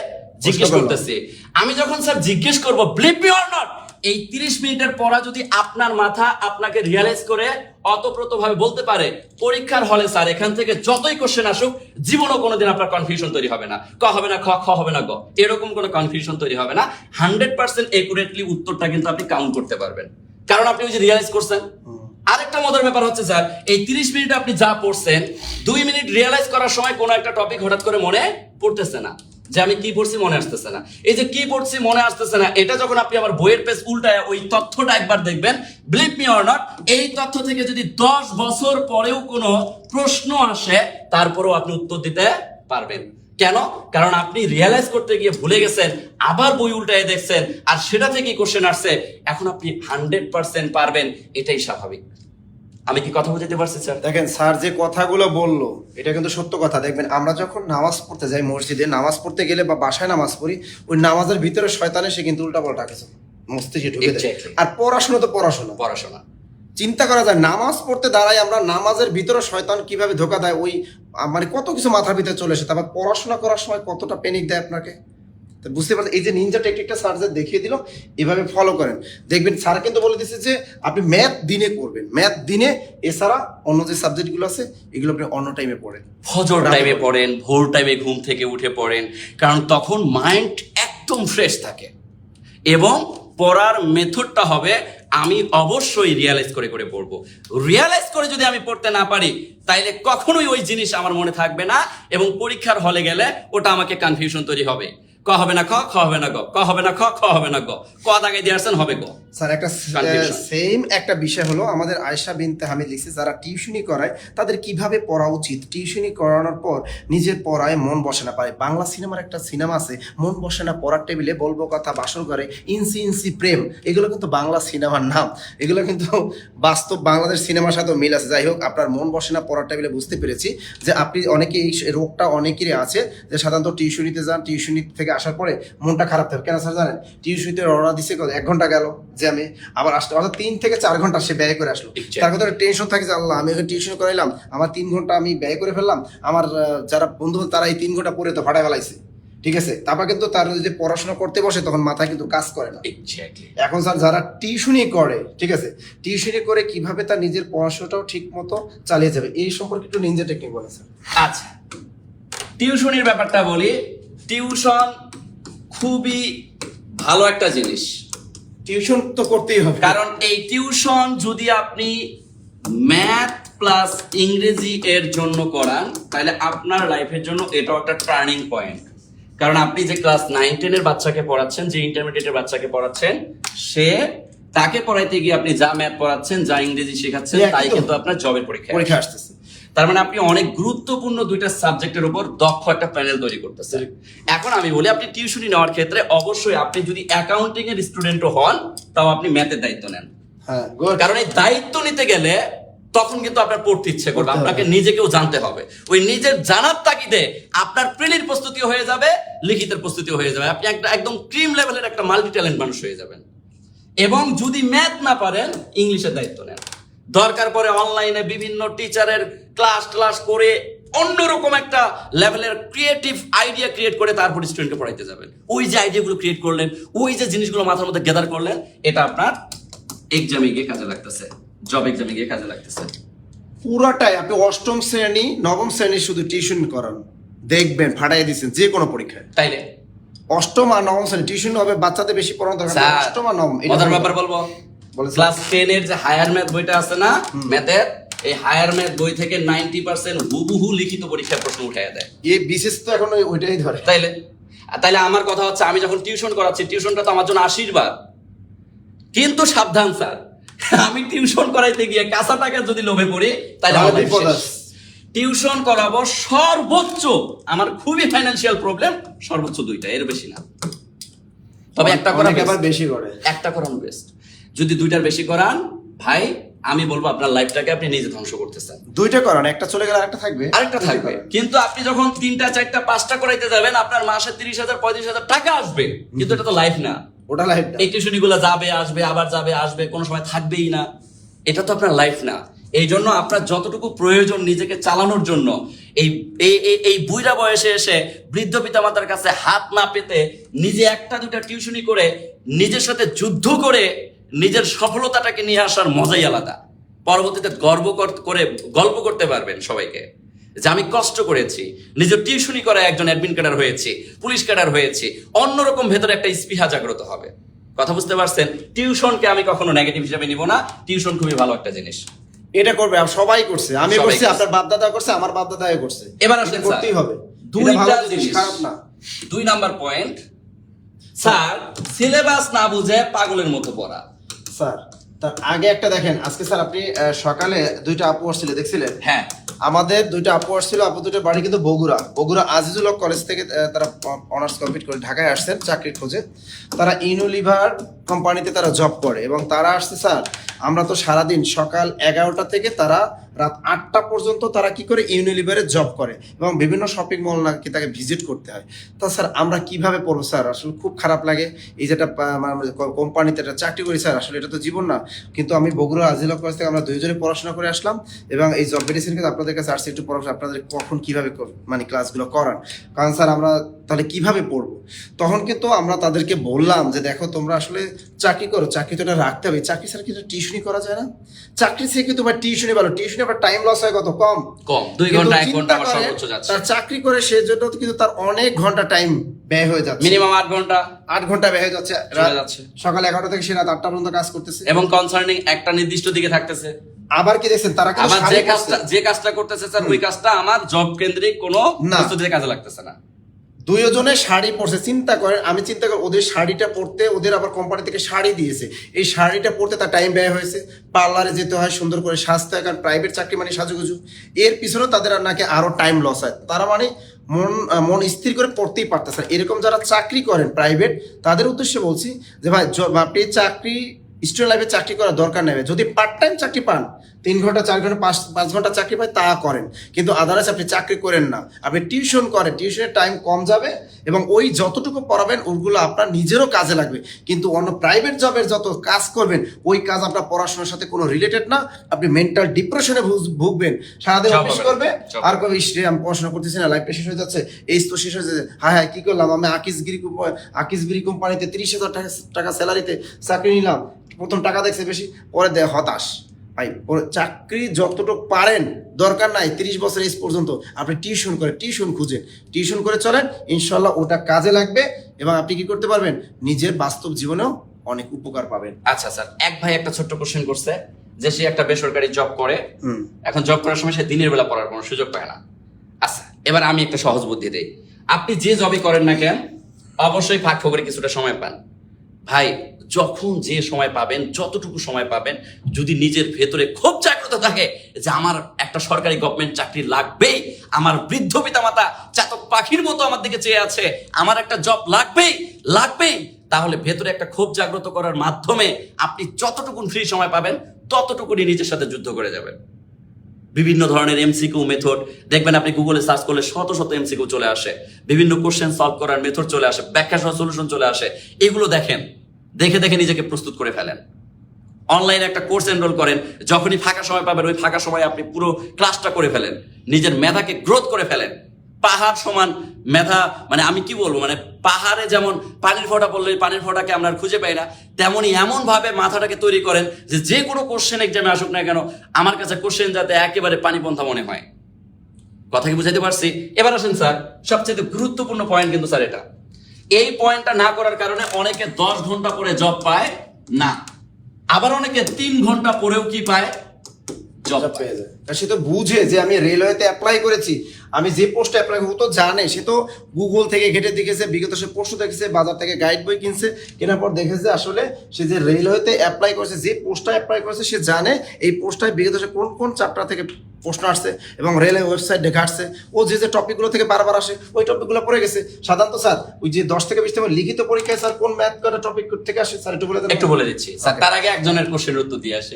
জিজ্ঞেস করতেছি। আমি যখন স্যার জিজ্ঞেস করবো, বিলিভ মি অর নট, এই 30 মিনিটের পড়া যদি আপনার মাথা আপনাকে রিয়ালাইজ করে অতপ্রতভাবে বলতে পারে, পরীক্ষার হলে স্যার এখান থেকে যতই কোশ্চেন আসুক, জীবনও কোনোদিন আপনার কনফিউশন তৈরি হবে না। ক হবে না খ, খ হবে না গ, এরকম কোনো কনফিউশন তৈরি হবে না। 100% একুরেটলি উত্তরটা কিন্তু আপনি কাউন্ট করতে পারবেন, কারণ আপনি ওই যে রিয়ালাইজ করছেন। আরেকটা মজার ব্যাপার হচ্ছে স্যার, এই 30 মিনিট আপনি যা পড়ছেন, 2 মিনিট রিয়ালাইজ করার সময় কোনো একটা টপিক হঠাৎ করে মনে পড়তেছে না, যে আমি কি পড়ছি মনে আসতেছে না। এই যে কি পড়ছি মনে আসতেছে না, এটা যখন আপনি আবার বইয়ের পেজ উল্টায় ওই তথ্যটা একবার দেখবেন, বিলিভ মি অর নট, এই তথ্য থেকে যদি 10 বছর পরেও কোনো প্রশ্ন আসে, তারপরেও আপনি উত্তর দিতে পারবেন। কেন? কারণ আপনি রিয়ালাইজ করতে গিয়ে ভুলে গেছেন, আবার বই উল্টায় দেখছেন, আর সেটা থেকেই কোশ্চেন আসছে। এখন আপনি 100% পারবেন, এটাই স্বাভাবিক। আমি কি কথা বুঝতে পারছি স্যার? দেখেন স্যার যে কথাগুলো বললো এটা কিন্তু সত্য কথা। দেখবেন আমরা যখন নামাজ পড়তে যাই, মসজিদে নামাজ পড়তে গেলে বা বাসায় নামাজ পড়ি, ওই নামাজের ভিতরে শয়তানে সে কিন্তু উল্টা পাল্টা কিছু মস্তিষ্কে ঢুকে দেয়। আর পড়াশোনা তো পড়াশোনা। চিন্তা করা যায় নামাজ পড়তে দাঁড়াই আমরা, নামাজের ভিতরে শয়তান কিভাবে ধোকা দেয়, ওই মানে কত কিছু মাথার ভিতরে চলে এসে, তারপর পড়াশোনা করার সময় কতটা প্যানিক দেয় আপনাকে। তো বুঝতে পারছেন, এই যে নিনজা টেকনিকটা স্যার যে দেখিয়ে দিল, এভাবে ফলো করেন, দেখবেন স্যার কিন্তু বলে দিচ্ছে যে আপনি ম্যাথ দিনে করবেন, ম্যাথ দিনে, এছাড়া অন্য যে সাবজেক্টগুলো আছে এগুলো আপনি অন্য টাইমে পড়েন, ফজর টাইমে পড়েন, ভোর টাইমে ঘুম থেকে উঠে পড়েন, কারণ তখন মাইন্ড একদম ফ্রেশ থাকে। এবং পড়ার মেথডটা হবে আমি অবশ্যই রিয়ালাইজ করে করে পড়বো। রিয়ালাইজ করে যদি আমি পড়তে না পারি তাইলে কখনোই ওই জিনিস আমার মনে থাকবে না, এবং পরীক্ষার হলে গেলে ওটা আমাকে কনফিউশন তৈরি হবে। ক হবে না খ, খ হবে না গ, ক হবে না খ, খ হবে না গ, ক দাগে দিয়ে আসছেন হবে গ। স্যার একটা সেম একটা বিষয় হলো আমাদের আয়েশা বিনতে হামিদ লিখছে, যারা টিউশনি করায় তাদের কিভাবে পড়া উচিত। টিউশনি করানোর পর নিজের পড়ায় মন বসে না পারে। বাংলা সিনেমার একটা সিনেমা আছে, মন বসে না পড়ার টেবিলে, বলবো কথা বাসর করে, ইঞ্চি ইঞ্চি প্রেম, এগুলো কিন্তু বাংলা সিনেমার নাম, এগুলো কিন্তু বাস্তব বাংলাদেশ সিনেমার সাথেও মিল আছে। যাই হোক, আপনার মন বসে না পড়ার টেবিলে বুঝতে পেরেছি যে আপনি অনেকে এই রোগটা অনেকেরই আছে, যে সাধারণত টিউশনিতে যান, টিউশনি থেকে আসার পরে মনটা খারাপ থাকে। কেন স্যার জানেন, টিউশনিতে রওনা দিছে 1 ঘন্টা গেল যে আমি আবার আসতে, অর্থাৎ 3 থেকে 4 ঘন্টা সে ব্যয় করে আসলো। তার কথা টেনশন থাকে যে আল্লাহ আমি ওখানে টিউশন করাইলাম, আমার 3 ঘন্টা আমি ব্যয় করে ফেললাম, আমার যারা বন্ধু তারা এই 3 ঘন্টা পড়ে তো ফাটায় ফেলাইছে, ঠিক আছে। তারপর কিন্তু তার যদি পড়াশোনা করতে বসে তখন মাথায় কিন্তু কাজ করে না। এখন স্যার যারা টিউশনি করে, ঠিক আছে, টিউশনি করে কিভাবে তার নিজের পড়াশোনাটাও ঠিক মতো চালিয়ে যাবে, এই সম্পর্কে একটু নিনজা টেকনিক বলেন স্যার। আচ্ছা, টিউশনির ব্যাপারটা বলি। টিউশন খুবই ভালো একটা জিনিস, টিউশন তো করতেই হবে, কারণ এই টিউশন যদি আপনি ম্যাথ প্লাস ইংরেজি এর জন্য করান তাহলে আপনার লাইফের জন্য এটাও একটা টার্নিং পয়েন্ট। কারণ আপনি যে ক্লাস 9-10 এর বাচ্চাকে পড়াচ্ছেন, যে ইন্টারমিডিয়েটের বাচ্চাকে পড়াচ্ছেন, সে তাকে পড়াইতে গিয়ে আপনি যা ম্যাথ পড়াচ্ছেন, যা ইংরেজি শেখাচ্ছেন, তাই কিন্তু আপনার জবের পরীক্ষা আসতেছে। তার মানে আপনি অনেক গুরুত্বপূর্ণ 2টা সাবজেক্টের উপর দক্ষ একটা প্যানেল তৈরি করতেছেন। এখন আমি বলি, আপনি টিউশনি নেওয়ার ক্ষেত্রে অবশ্যই আপনি যদি অ্যাকাউন্টিং এর স্টুডেন্টও হন, তাও আপনি ম্যাথের দায়িত্ব নেন। হ্যাঁ, কারণ এই দায়িত্ব নিতে গেলে তখন কিন্তু আপনার পড়তে ইচ্ছে করবে, আপনাকে নিজেকেও জানতে হবে। ওই নিজের জানার তাগিদে আপনার প্রিলির প্রস্তুতি হয়ে যাবে, লিখিতের প্রস্তুতি হয়ে যাবে, আপনি একদম ক্রিম লেভেলের একটা মাল্টি ট্যালেন্ট মানুষ হয়ে যাবেন। এবং যদি ম্যাথ না পারেন, ইংলিশের দায়িত্ব নেন। দরকার পরে অনলাইনে বিভিন্ন টিচারের ক্লাস করে অন্যরকম একটা লেভেলের ক্রিয়েটিভ আইডিয়া ক্রিয়েট করে তারপর স্টুডেন্টকে পড়াইতে যাবেন। ওই যে আইডিয়াগুলো ক্রিয়েট করলেন, ওই যে জিনিসগুলো মাথার মধ্যে গ্যাদার করলেন, এটা আপনার এক্সামে গিয়ে কাজে লাগতেছে, জব এক্সামে গিয়ে কাজে লাগতেছে। পুরাটাই আপনি 8ম শ্রেণী 9ম শ্রেণী শুধু টিউশন করান, দেখবেন ফাটাই দিচ্ছেন যে কোনো পরীক্ষায়। তাইলে 8ম আর 9ম শ্রেণী টিউশন হবে, বাচ্চাদের বেশি পড়ানো দরকার। 8ম আর 9ম মজার ব্যাপার বলবো, ক্লাস 10 এর যে হায়ার ম্যাথ বইটা আছে না, ম্যাথের, এই হায়ার ম্যাথ বই থেকে 90% হুবহু লিখিত পরীক্ষার প্রশ্ন উঠাইয়া দেয়। এই বিশেষ তো এখন ওইটাই ধরে। তাইলে আমার কথা হচ্ছে, আমি যখন টিউশন করাচ্ছি, টিউশনটা তো আমার জন্য আশীর্বাদ। কিন্তু সাবধান স্যার, আমি টিউশন করাইতে গিয়ে কাঁচা টাকা যদি লোভে পড়ি তাহলে আমার লাইফ শেষ। টিউশন করাবো সর্বোচ্চ, আমার খুবই ফাইনান্সিয়াল প্রবলেম, সর্বোচ্চ 2টা, এর বেশি না। তবে একটা করা আবার বেশি করে, একটা করানো বেস্ট। যদি 2টার বেশি করান ভাই, আমি বলবো আপনার লাইফটাকে আপনি নিজে ধ্বংস করতেছেন। 2টা করান, একটা চলে গেলে আরেকটা থাকবে। কিন্তু আপনি যখন 3টা 4টা 5টা করাইতে যাবেন, আপনার মাসে 30,000 35,000 টাকা আসবে, কিন্তু এটা তো লাইফ না। ওটা লাইফ না। এই টিউশনি গুলো যাবে আসবে, আবার যাবে আসবে, কোনো সময় থাকবেই না। এটা তো আপনার লাইফ না। এই জন্য আপনার যতটুকু প্রয়োজন নিজেকে চালানোর জন্য, এই বুইড়া বয়সে এসে বৃদ্ধ পিতামাতার কাছে হাত না পেতে নিজে 1টা 2টা টিউশনি করে নিজের সাথে যুদ্ধ করে নিজের সফলতাটাকে নিয়ে আসার মজাই আলাদা। পরবর্তীতে গল্প করতে পারবেন সবাইকে যে আমি কষ্ট করেছি, নিজের টিউশনি করে একজন অ্যাডমিন ক্যাডার হয়েছি, পুলিশ ক্যাডার হয়েছি, অন্যরকম ভেতরে একটা স্পৃহা জাগ্রত হবে। কথা বুঝতে পারছেন? টিউশনকে আমি কখনো নেগেটিভ হিসেবে নিব না, টিউশন খুবই ভালো একটা জিনিস। এটা করবে, সবাই করছে, আমি করছি, আপনার বাপ দাদা করছে, আমার বাপ দাদাও করছে। এবার আসলে করতেই হবে, 2টা জিনিস খারাপ না। 2 নাম্বার পয়েন্ট, স্যার সিলেবাস না বুঝে পাগলের মতো পড়া। স্যার তার আগে একটা দেখেন, আজকে স্যার আপনি সকালে 2টা আপু আসছিল, দেখছিলেন? হ্যাঁ, আমাদের 2টা আপু আসছিল, আপু 2টা বাড়ি কিন্তু বগুড়া আজিজুল হক কলেজ থেকে তারা অনার্স কমপ্লিট করে ঢাকায় আসছেন চাকরির খোঁজে। তারা ইউনিলিভার কোম্পানিতে তারা জব করে, এবং তারা আসছে স্যার, আমরা তো সারাদিন সকাল 11টা থেকে তারা রাত 8টা পর্যন্ত তারা কি করে ইউনিলিভারে জব করে এবং বিভিন্ন শপিং মল নাকি তাকে ভিজিট করতে হয়। তা স্যার আমরা কিভাবে পড়বো স্যার? আসলে খুব খারাপ লাগে, এই যেটা কোম্পানিতে একটা চাকরি করি স্যার, আসলে এটা তো জীবন না। কিন্তু আমি বগুড়া আজিলা কলেজ থেকে আমরা দুইজনে পড়াশোনা করে আসলাম এবং এই জব মেডিসিনকে আপনাদের কাছে আসছি একটু পড়াশোনা, আপনাদের কখন কিভাবে মানে ক্লাসগুলো করান, কারণ স্যার আমরা তাহলে কিভাবে পড়বো? তখন কিন্তু আমরা তাদেরকে বললাম যে দেখো তোমরা আসলে চাকরি করো, চাকরি তো এটা রাখতে হবে, চাকরি স্যার কিন্তু টিউশনই করা যায় না? চাকরি থেকে কিন্তু ভাই টিউশনই ভালো, টিউশনে আবার টাইম লস হয় কত কম, 2 ঘন্টা 1 ঘন্টা আমার সর্বোচ্চ যাচ্ছে। তার চাকরি করে সেজন্য কিন্তু তার অনেক ঘন্টা টাইম ব্যয় হয়ে যাচ্ছে, মিনিমাম 8 ঘন্টা 8 ঘন্টা ব্যয় হয়ে যাচ্ছে, চলে যাচ্ছে। সকাল 11টা থেকে সে রাত 8টা পর্যন্ত কাজ করতেছে এবং কনসার্নিং একটা নির্দিষ্ট দিকে থাকতেছে। আবার কি দেখছেন তারা কিন্তু আবার শাড়ি যে কাজটা করতেছে স্যার, ওই কাজটা আমার জব কেন্দ্রিক কোনো না। প্রস্তুতিতে কাজে লাগতেছে না। দুইজনে শাড়ি পরছে, চিন্তা করেন, আমি চিন্তা করি ওদের শাড়িটা পরতে, ওদের আবার কোম্পানি থেকে শাড়ি দিয়েছে, এই শাড়িটা পরতে তার টাইম ব্যয় হয়েছে, পার্লারে যেতে হয়, সুন্দর করে সাজতে হয়, কারণ প্রাইভেট চাকরি মানে সাজুগুজু, এর পিছনে তাদের আর নাকি আরো টাইম লস হয়, তারা মানে মন স্থির করে পড়তেই পারতেছে না। এরকম যারা চাকরি করেন প্রাইভেট, তাদের উদ্দেশ্যে বলছি যে ভাই আপনি চাকরি স্টুডেন্ট লাইফে চাকরি করার দরকার নেই, যদি পার্ট টাইম চাকরি পান 3 ঘন্টা 4 ঘন্টা 5 ঘন্টা চাকরি পায় তা করেন, কিন্তু আদারওয়াইজ আপনি চাকরি করেন না, আপনি টিউশন করেন, টিউশনের টাইম কম যাবে এবং ওই যতটুকু পড়াবেন ওগুলো আপনার নিজেরও কাজে লাগবে, কিন্তু অন্য প্রাইভেট জবের যত কাজ করবেন ওই কাজ আপনার পড়াশোনার সাথে কোনো রিলেটেড না, আপনি মেন্টাল ডিপ্রেশনে ভুগবেন, সারাদিন অফিস করবে আর কবে আমি পড়াশোনা করতেছি না, লাইফটা শেষ হয়ে যাচ্ছে, এই তো শেষ হয়ে যাচ্ছে, হ্যাঁ কি করলাম আমি আকিসগিরি কোম্পানিতে 30,000 টাকা স্যালারিতে চাকরি নিলাম, প্রথম টাকা দেখছে বেশি, পরে দেয় হতাশ। ভাই চাকরি যতটুকু পারেন দরকার নাই 30 বছর এজ পর্যন্ত আপনি টিউশন খুঁজেন, টিউশন করে চলেন, ইনশাল্লাহ ওটা কাজে লাগবে এবং আপনি কি করতে পারবেন, নিজের বাস্তব জীবনেও অনেক উপকার পাবেন। আচ্ছা স্যার, এক ভাই একটা ছোট্ট কোশ্চেন করছে যে সে একটা বেসরকারি জব করে, এখন জব করার সময় সে দিনের বেলা পড়ার কোনো সুযোগ পায় না। আচ্ছা, এবার আমি একটা সহজ বুদ্ধি দেই, আপনি যে জবই করেন না কেন অবশ্যই ফাঁক ফোকরে কিছুটা সময় পান। ভাই যখন যে সময় পাবেন, যতটুকু সময় পাবেন, যদি নিজের ভেতরে খুব জাগ্রত থাকে যে আমার একটা সরকারি গভর্নমেন্ট চাকরি লাগবেই, আমার বৃদ্ধ পিতামাতা চাতক পাখির মতো আমার দিকে চেয়ে আছে, আমার একটা জব লাগবেই, তাহলে ভেতরে একটা ক্ষোভ জাগ্রত করার মাধ্যমে আপনি যতটুকু ফ্রি সময় পাবেন ততটুকুনি নিজের সাথে যুদ্ধ করে যাবেন। বিভিন্ন ধরনের এমসিকিউ মেথড দেখবেন, আপনি গুগলে সার্চ করলে শত শত এমসিকিউ চলে আসে, বিভিন্ন কোশ্চেন সলভ করার মেথড চলে আসে, ব্যাখ্যা সহ সলিউশন চলে আসে, এগুলো দেখেন, দেখে নিজেকে প্রস্তুত করে ফেলেন। অনলাইনে একটা কোর্স এনরোল করেন, যখনই ফাঁকা সময় পাবেন ওই ফাঁকা সময় আপনি পুরো ক্লাসটা করে ফেলেন, নিজের মেধাকে গ্রোথ করে ফেলেন। পাহাড় সমান মেধা, মানে আমি কি বলবো, মানে পাহাড়ে যেমন পানির ফোঁটা পড়লে পানির ফোঁটাকে আমরা খুঁজে পাই না, তেমনই এমন ভাবে মাথাটাকে তৈরি করেন যে কোনো কোশ্চেন এক্সামে আসুক না কেন আমার কাছে কোশ্চেন যাতে একেবারে পানিপন্থা মনে হয়। কথা কি বুঝাইতে পারছি? এবার আসেন স্যার, সবচেয়ে গুরুত্বপূর্ণ পয়েন্ট কিন্তু স্যার এটা, এই পয়েন্টটা না করার কারণে অনেকে 10 ঘন্টা পরে জব পায় না, আবার অনেকে 3 ঘন্টা পরেও কি পায়, জব পেয়ে যায়। সে তো বুঝে যে আমি রেলওয়েতে অ্যাপ্লাই করেছি, আমি যে পোস্টে অ্যাপ্লাই করবো তো জানে, সে তো গুগল থেকে ঘেটে দেখেছে, বিগত সে প্রশ্ন দেখেছে, বাজার থেকে গাইড বই কিনছে, কেনার পর দেখেছে আসলে সে যে রেলওয়েতে অ্যাপ্লাই করেছে, যে পোস্টটা অ্যাপ্লাই করেছে সে জানে এই পোস্টটায় বিগত সে কোন চ্যাপ্টার থেকে প্রশ্ন আসছে এবং রেলওয়ে ওয়েবসাইটে ঘাটছে, ও যে টপিকগুলো থেকে বারবার আসে ওই টপিকগুলো পড়ে গেছে। সাধারণত স্যার ওই যে 10 থেকে 20 লিখিত পরীক্ষায় স্যার কোন ম্যাথ কটা টপিক থেকে আসে স্যার একটু বলে দিচ্ছি স্যার। তার আগে একজনের কোশ্চেনের উত্তর দিয়ে আসে,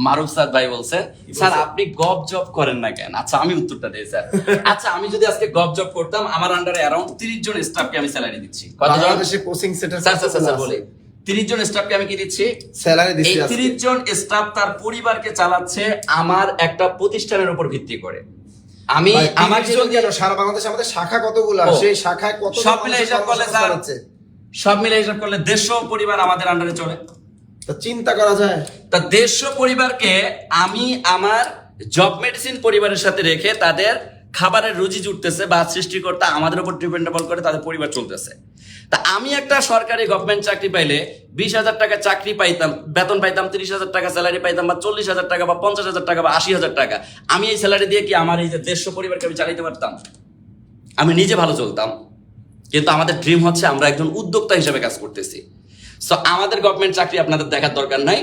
মারুফ স্যার ভাই বলছে স্যার আপনি গভ জব করেন না কেন? আচ্ছা আমি উত্তরটা দিই স্যার। আচ্ছা আমি যদি আজকে গভ জব করতাম, আমার আন্ডারে অ্যারাউন্ড 30 জন স্টাফকে আমি স্যালারি দিচ্ছি। বাংলাদেশে কোচিং সেন্টার স্যার বলে 30 জন স্টাফকে আমি কি দিচ্ছি, স্যালারি দিচ্ছি। এই 30 জন স্টাফ তার পরিবারকে চালাচ্ছে আমার একটা প্রতিষ্ঠানের উপর ভিত্তি করে। আমি আমাকে যদি সারা বাংলাদেশে আমাদের শাখা কতগুলো, সেই শাখায় কত সব মিলে হিসাব করলে স্যার, সব মিলে হিসাব করলে 150 পরিবার আমাদের আন্ডারে চলে। তা চিন্তা করা যায়, তা 150 পরিবারকে আমি আমার জব মেডিসিন পরিবারের সাথে রেখে তাদের খাবারের রুজি জুটতেছে বা সৃষ্টিকর্তা আমাদের উপর ডিপেন্ডেবল করে তাদের পরিবার চলতেছে। তা আমি একটা সরকারি গভর্নমেন্ট চাকরি পাইলে 20,000 টাকা চাকরি পাইতাম, বেতন পাইতাম, 30,000 টাকা স্যালারি পাইতাম, বা 40,000 টাকা বা 50,000 টাকা বা 80,000 টাকা, আমি এই স্যালারি দিয়ে কি আমার এই যে 150 পরিবারকে আমি চালাইতে পারতাম? আমি নিজে ভালো চলতাম, কিন্তু আমাদের ড্রিম হচ্ছে আমরা একজন উদ্যোক্তা হিসেবে কাজ করতেছি। সো আমাদের গভর্নমেন্ট চাকরি আপনাদের দেখার দরকার নাই,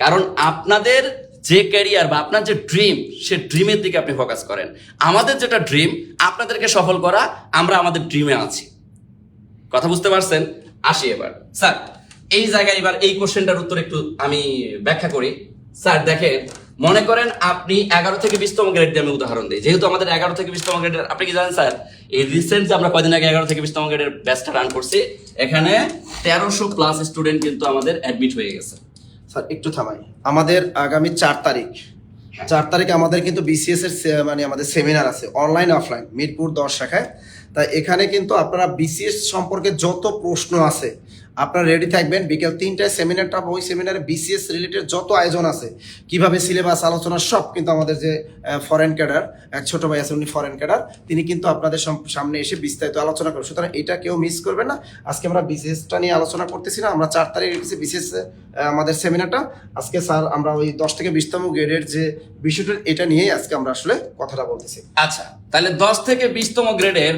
কারণ আপনাদের যে ক্যারিয়ার বা আপনার যে ড্রিম, সে ড্রিমের দিকে আপনি ফোকাস করেন। আমাদের যেটা ড্রিম আপনাদেরকে সফল করা, আমরা আমাদের ড্রিমে আছি। কথা বুঝতে পারছেন? আসি এবার স্যার এই জায়গায়, এবার এই কোশ্চেনটার উত্তর একটু আমি ব্যাখ্যা করি। স্যার দেখেন, মনে করেন আপনি 11 থেকে 20তম গ্রেড দিয়ে আমি উদাহরণ দিই, যেহেতু আমাদের 11 থেকে 20তম গ্রেডের, আপনি কি জানেন স্যার, এই রিসেন্ট যে আমরা কয়দিন আগে 11 থেকে 20তম গ্রেডের ব্যাচটা রান করছি, এখানে 1300 প্লাস স্টুডেন্ট কিন্তু আমাদের অ্যাডমিট হয়ে গেছে। স্যার একটু থামাই, আমাদের আগামী 4 তারিখ আমাদের কিন্তু বিসিএস এর মানে আমাদের সেমিনার আছে, অনলাইন অফলাইন, মিরপুর 10 শাখায়। তাই এখানে কিন্তু আপনারা বিসিএস সম্পর্কে যত প্রশ্ন আছে আপনারা রেডি থাকবেন। বিকেল 3টায় সেমিনারটা, ওই সেমিনারে বিসিএস রিলেটেড যত আয়োজন আছে, কিভাবে সিলেবাস আলোচনা, সব কিন্তু আমাদের যে ফরেন ক্যাডার, এক ছোট ভাই আছে উনি ফরেন ক্যাডার, তিনি কিন্তু আপনাদের সামনে এসে বিস্তারিত আলোচনা করবেন। সুতরাং এটা কেউ মিস করবেন না। আজকে আমরা বিসিএসটা নিয়ে আলোচনা করতেছি না, আমরা 4 তারিখ রেখেছি বিসিএস আমাদের সেমিনারটা। আজকে স্যার আমরা ওই 10 থেকে 20তম গ্রেডের যে বিষয়টা, এটা নিয়েই আজকে আমরা আসলে কথাটা বলতেছি। আচ্ছা, তাহলে 10 থেকে 20তম গ্রেডের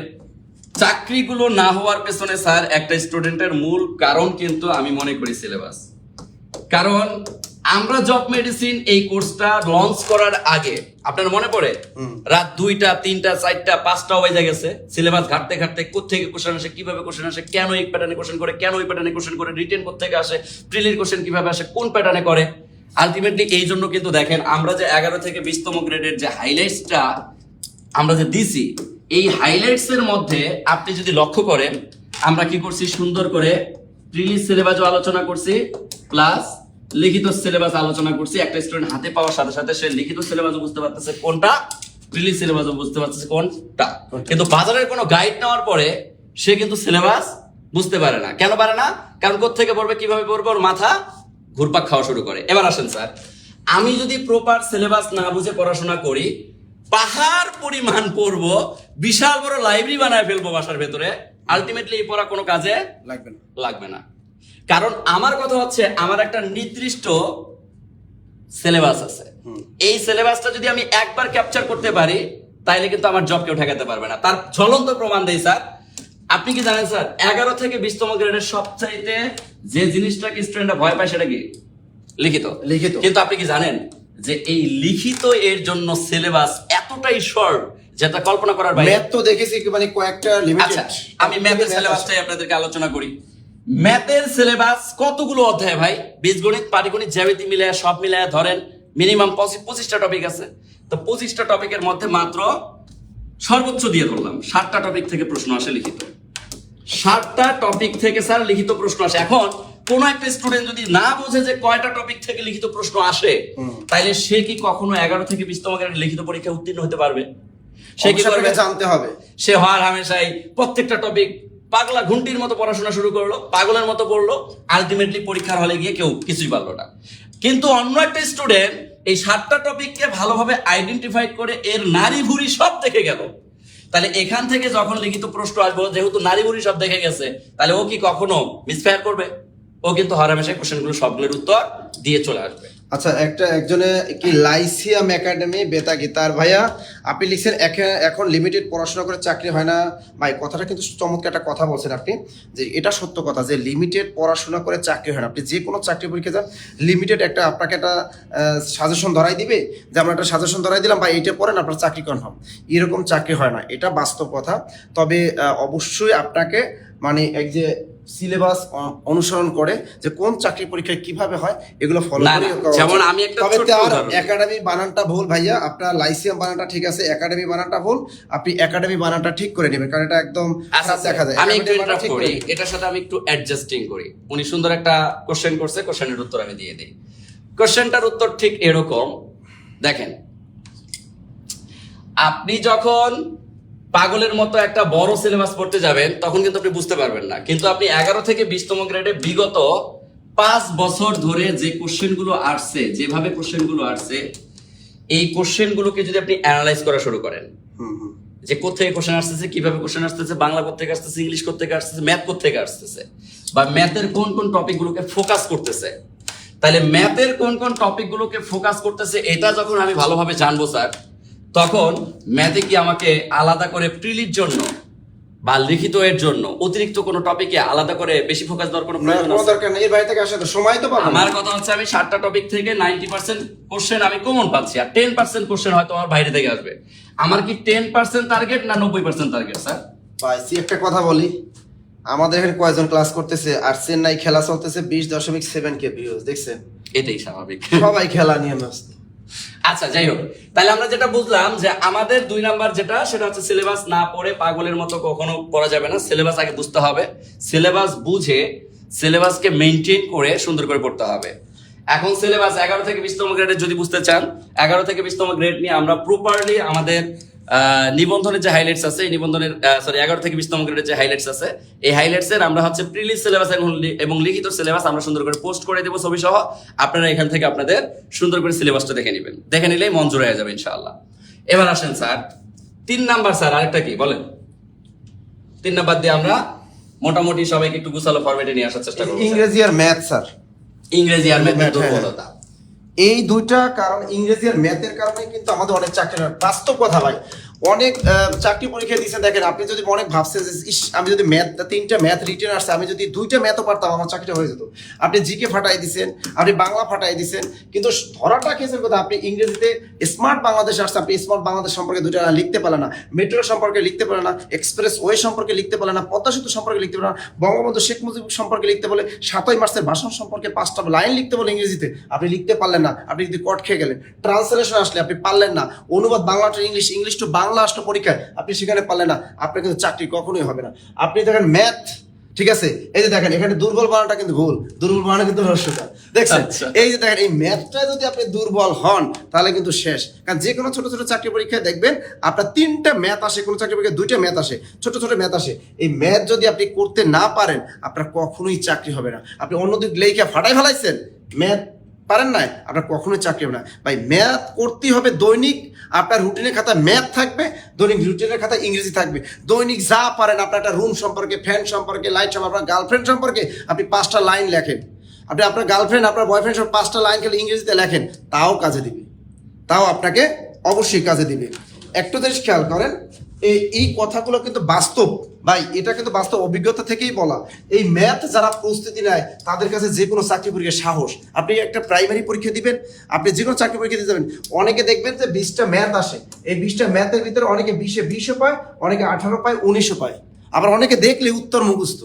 চাকরিগুলো না হওয়ার পেছনে স্যার একটা স্টুডেন্টের মূল কারণ কিন্তু আমি মনে করি সিলেবাস। কারণ আমরা জব মেডিসিন এই কোর্সটা লঞ্চ করার আগে আপনার মনে পড়ে রাত 2টা 3টা 4টা 5টা বেজে গেছে, সিলেবাস ঘাটতে ঘাটতে কোত্থেকে কোশ্চেন আসে, কিভাবে কোশ্চেন আসে, কেন এই প্যাটার্নে কোশ্চেন করে, কেন ওই প্যাটার্নে কোশ্চেন করে, রিটেন কোত্থেকে আসে, প্রিলির কোশ্চেন কিভাবে আসে, কোন প্যাটার্নে করে। আলটিমেটলি এই জন্য কিন্তু দেখেন আমরা যে 11 থেকে 20তম গ্রেডের যে হাইলাইটসটা আমরা যে দিছি, এই হাইলাইটস এর মধ্যে আপনি যদি লক্ষ্য করেন আমরা কি করছি, সুন্দর করে প্রিলিজ সিলেবাসও আলোচনা করছি প্লাস লিখিত সিলেবাস আলোচনা করছি। একটা স্টুডেন্ট হাতে পাওয়ার সাথে সাথে সে লিখিত সিলেবাসও বুঝতে পারতেছে কোনটা, প্রিলিজ সিলেবাসও বুঝতে পারতেছে কোনটা। কিন্তু বাজারের কোনো গাইড নেওয়ার পরে সে কিন্তু সিলেবাস বুঝতে পারে না। কেন পারে না? কারণ কোত্থেকে পড়বে, কিভাবে পড়বে, ওর মাথা ঘুরপাক খাওয়া শুরু করে। এবার আসেন স্যার, আমি যদি প্রপার সিলেবাস না বুঝে পড়াশোনা করি, পাহাড় পরিমাণ পড়বো, বিশাল বড় লাইব্রেরি বানায় ফেলবো বাসার ভেতরে, আলটিমেটলি এই পড়া কোনো কাজে লাগবে না। কারণ আমার কথা হচ্ছে আমার একটা নির্দিষ্ট সিলেবাস আছে, এই সিলেবাসটা যদি আমি একবার ক্যাপচার করতে পারি তাইলে কিন্তু আমার জব কেউ ঠেকাতে পারবে না। তার জ্বলন্ত প্রমাণ দেই স্যার। আপনি কি জানেন স্যার, 11 থেকে 20তম গ্রেডের সবচাইতে যে জিনিসটাকে স্টুডেন্টরা ভয় পায় সেটা কি? লিখিত। কিন্তু আপনি কি জানেন যে এই লিখিত এর জন্য সিলেবাস এতটাই শর্ট যেটা কল্পনা করার বাইরে। ম্যাথ তো দেখেছি মানে কয়েকটা লিমিটেড। আচ্ছা, আমি ম্যাথের সিলেবাসটাই আপনাদেরকে আলোচনা করি। ম্যাথের সিলেবাস কতগুলো অধ্যায় ভাই? বীজগণিত, পাটিগণিত, জ্যামিতি মিলায় সব মিলায় ধরেন মিনিমাম 25টা টপিক আছে। তো 25টা টপিকের মধ্যে মাত্র সর্বোচ্চ দিয়ে ধরলাম 7টা টপিক থেকে প্রশ্ন আসে লিখিত। 7টা টপিক থেকে স্যার লিখিত প্রশ্ন আসে। এখন কোন একটা স্টুডেন্ট যদি না বোঝে যে কয়টা টপিক থেকে লিখিত প্রশ্ন আসে, তাইলে সে কি কখনো 11 থেকে 20তম গ্রেডের লিখিত পরীক্ষায় উত্তীর্ণ হতে পারবে? সে কি করবে? জানতে হবে। সে হর হামেশাই প্রত্যেকটা টপিক পাগলা ঘুন্টির মতো পড়াশোনা শুরু করলো, পাগলের মতো পড়লো, আলটিমেটলি পরীক্ষার হলে গিয়ে কেউ কিছুই পারলো না। কিন্তু অন্য একটা স্টুডেন্ট এই 7টা টপিককে ভালোভাবে আইডেন্টিফাই করে এর নারী ভুঁড়ি সব দেখে গেল। তাহলে এখান থেকে যখন লিখিত প্রশ্ন আসবে, যেহেতু নারী ভুঁড়ি সব দেখে গেছে, তাহলে ও কি কখনো মিসফায়ার করবে? ও কিন্তু হরহামেশাই কোশ্চেনগুলো সবগুলোর উত্তর দিয়ে চলে আসবে। আচ্ছা, একজনে কি লাইসিয়াম একাডেমি বেতাগি, তার ভাইয়া আপনি লিখছেন এখন লিমিটেড পড়াশোনা করে চাকরি হয় না। ভাই কথাটা কিন্তু চমৎকার একটা কথা বলছেন আপনি, যে এটা সত্য কথা যে লিমিটেড পড়াশোনা করে চাকরি হয় না। আপনি যে কোনো চাকরি পরীক্ষা যান, লিমিটেড একটা আপনাকে একটা সাজেশন ধরাই দিবে যে আমরা একটা সাজেশন ধরাই দিলাম, ভাই এইটা পড়েন আপনার চাকরি কনফার্ম। এরকম চাকরি হয় না, এটা বাস্তব কথা। তবে অবশ্যই আপনাকে মানে এক যে সিলেবাস অনুসরণ করে যে কোন চাকরি পরীক্ষায় কিভাবে হয় এগুলো ফলো করে। যেমন আমি একটা ছোট উদাহরণ, একাডেমি বানানটা ভুল ভাইয়া, আপনার লাইসিয়াম বানানটা ঠিক আছে, একাডেমি বানানটা ভুল, আপনি একাডেমি বানানটা ঠিক করে নেবেন, কারণ এটা একদম খারাপ দেখা যায়। আমি একটু ইন্টারাপ্ট করি, এটার সাথে আমি একটু অ্যাডজাস্টিং করি। উনি সুন্দর একটা কোশ্চেন করছে, কোশ্চেনের উত্তর আমি দিয়ে দিই। কোশ্চেনটার উত্তর ঠিক এরকম, দেখেন আপনি যখন পাগলের মতো একটা বড় সিলেবাস পড়তে যাবেন তখন কিন্তু আপনি বুঝতে পারবেন না। কিন্তু আপনি 11 থেকে 20তম গ্রেডে বিগত 5 বছর ধরে যে কোশ্চেনগুলো আসছে, যেভাবে কোশ্চেনগুলো আসছে, এই কোশ্চেনগুলোকে যদি আপনি অ্যানালাইজ করা শুরু করেন, যে কোত্থেকে কোশ্চেন আসতেছে, কিভাবে কোশ্চেন আসতেছে, বাংলা কোত্থেকে আসতেছে, ইংলিশ কোত্থেকে আসতেছে, ম্যাথ কোত্থেকে আসতেছে, বা ম্যাথের কোন কোন টপিকগুলোকে ফোকাস করতেছে, তাহলে ম্যাথের কোন কোন টপিকগুলোকে ফোকাস করতেছে এটা যখন আমি ভালোভাবে জানবো স্যার, তখন ম্যাথে কি আমাকে আলাদা করে প্রিলির জন্য বা লিখিত এর জন্য অতিরিক্ত কোনো টপিকে আলাদা করে বেশি ফোকাস দেওয়ার কোনো প্রয়োজন আছে? দরকার নেই, এর বাইরে থেকে আসলে সময় তো পাবো। আমার কথা হচ্ছে আমি 7টা টপিক থেকে 90% কোশ্চেন আমি কমন পাচ্ছি, আর 10% কোশ্চেন হয়তো আমার বাইরে থেকে আসবে। আমার কি 10% টার্গেট না 90% টার্গেট স্যার? ভাই একটা কথা বলি, আমাদের এখানে কয়জন ক্লাস করতেছে আর চেন্নাই খেলা চলতেছে 20.7K ভিউজ, দেখছেন? এটাই স্বাভাবিক, সবাই খেলা নিয়ে ব্যস্ত। আচ্ছা যাই হোক, তাহলে আমরা যেটা বুঝলাম যে আমাদের 2 নাম্বার যেটা, সেটা হচ্ছে সিলেবাস না পড়ে পাগলের মতো কখনো পড়া যাবে না। সিলেবাস আগে বুঝতে হবে, সিলেবাস বুঝে সিলেবাসকে মেনটেন করে সুন্দর করে পড়তে হবে। এখন সিলেবাস 11 থেকে 20তম গ্রেডের যদি বুঝতে চান, 11 থেকে 20তম গ্রেড নিয়ে আমরা প্রপারলি আমাদের নিবন্ধনের যে হাইলাইটস আছে, এই নিবন্ধনের 11 থেকে 20তম গ্রেডের যে হাইলাইটস আছে, এই হাইলাইটস এর আমরা হচ্ছে প্রিলি সিলেবাস এবং লিখিত সিলেবাস আমরা সুন্দর করে পোস্ট করে দেবো ছবি সহ। আপনারা এখান থেকে আপনাদের সুন্দর করে সিলেবাসটা দেখে নেবেন, দেখে নিলেই মন জুড়ে যাবে ইনশাআল্লাহ। এবার আসেন স্যার 3 নাম্বার, স্যার আরেকটা কি বলেন? 3 নাম্বার দিয়ে আমরা মোটামুটি সবাইকে একটু গুছালো ফরম্যাটে নিয়ে আসার চেষ্টা করব। ইংরেজি আর ম্যাথ স্যার, ইংরেজি আর ম্যাথের হ্যাঁ। দুর্বলতা। এই দুইটা কারণ, ইংরেজি আর ম্যাথের কারণে কিন্তু আমাদের অনেক চাকরি হয়। বাস্তব কথা ভাই, অনেক চাকরি পরীক্ষা দিয়েছেন, দেখেন আপনি যদি অনেক ভাবছেন যে ইস, আমি যদি ম্যাথ 3টা ম্যাথ রিটেন আসছে, আমি যদি 2টা ম্যাথও পারতাম আমার চাকরিটা হয়ে যেত। আপনি জিকে ফাটাই দিছেন, আপনি বাংলা ফাটাই দিছেন, কিন্তু ধরাটা খেয়েছেন কথা, আপনি ইংরেজিতে স্মার্ট বাংলাদেশ আসছে, আপনি স্মার্ট বাংলাদেশ সম্পর্কে 2টা লিখতে পারলেন না, মেট্রো সম্পর্কে লিখতে পারলেন না, এক্সপ্রেস ওয়ে সম্পর্কে লিখতে পারলেন না, পদ্মা সেতু সম্পর্কে লিখতে পারলেন না, বঙ্গবন্ধু শেখ মুজিব সম্পর্কে লিখতে বলে 7ই মার্চের ভাষণ সম্পর্কে 5টা লাইন লিখতে বলে ইংরেজিতে আপনি লিখতে পারলেন না, আপনি যদি কট খেয়ে গেলেন। ট্রান্সলেশন আসলে আপনি পারলেন না, অনুবাদ Bangla to English, English to Bangla আসলো পরীক্ষায়, আপনি সেখানে পারলেন না, আপনার কিন্তু চাকরি কখনোই হবে না। আপনি দেখেন ম্যাথ, ঠিক আছে, এই যে দেখেন এখানে দুর্বল বানানটা কিন্তু ভুল, দুর্বল বানানো কিন্তু রহস্যটা দেখছেন। আচ্ছা। এই যে দেখেন এই ম্যাথটা যদি আপনি দুর্বল হন তাহলে কিন্তু শেষ। কারণ যে কোনো ছোট ছোট চাকরি পরীক্ষায় দেখবেন আপনার 3টা ম্যাথ আসে, কোনো চাকরি পরীক্ষায় 2টা ম্যাথ আসে, ছোট ছোট ম্যাথ আসে। এই ম্যাথ যদি আপনি করতে না পারেন আপনার কখনোই চাকরি হবে না। আপনি অন্যদিক লেখা ফাটাই ফেলাইছেন, ম্যাথ পারেন না, আপনার কখনোই চাকরি হবে না। ভাই ম্যাথ করতেই হবে, দৈনিক আপনার রুটিনের খাতা ম্যাথ থাকবে, দৈনিক রুটিনের খাতা ইংরেজি থাকবে। দৈনিক যা পারেন, আপনার একটা রুম সম্পর্কে, ফ্যান সম্পর্কে, লাইট সম্পর্কে, আপনার গার্লফ্রেন্ড সম্পর্কে আপনি 5টা লাইন লেখেন। আপনি আপনার গার্লফ্রেন্ড, আপনার বয়ফ্রেন্ড সব 5টা লাইন খেলে ইংরেজিতে লেখেন, তাও কাজে দিবে, তাও আপনাকে অবশ্যই কাজে দিবে। একটু জিনিস খেয়াল করেন, এই কথাগুলো কিন্তু বাস্তব ভাই, এটা কিন্তু বাস্তব অভিজ্ঞতা থেকেই বলা। এই ম্যাথ যারা প্রস্তুতি নেয় তাদের কাছে যে কোনো চাকরি পরীক্ষা সাহস। আপনি একটা প্রাইমারি পরীক্ষা দিবেন, আপনি যে কোনো চাকরি পরীক্ষা দিতে যাবেন, অনেকে দেখবেন যে 20টা ম্যাথ আসে, এই 20টা ম্যাথের ভিতরে অনেকে 20-20 পায়, অনেকে 18 পায়, 19 পায়, আবার অনেকে দেখলে উত্তর মুখস্থ,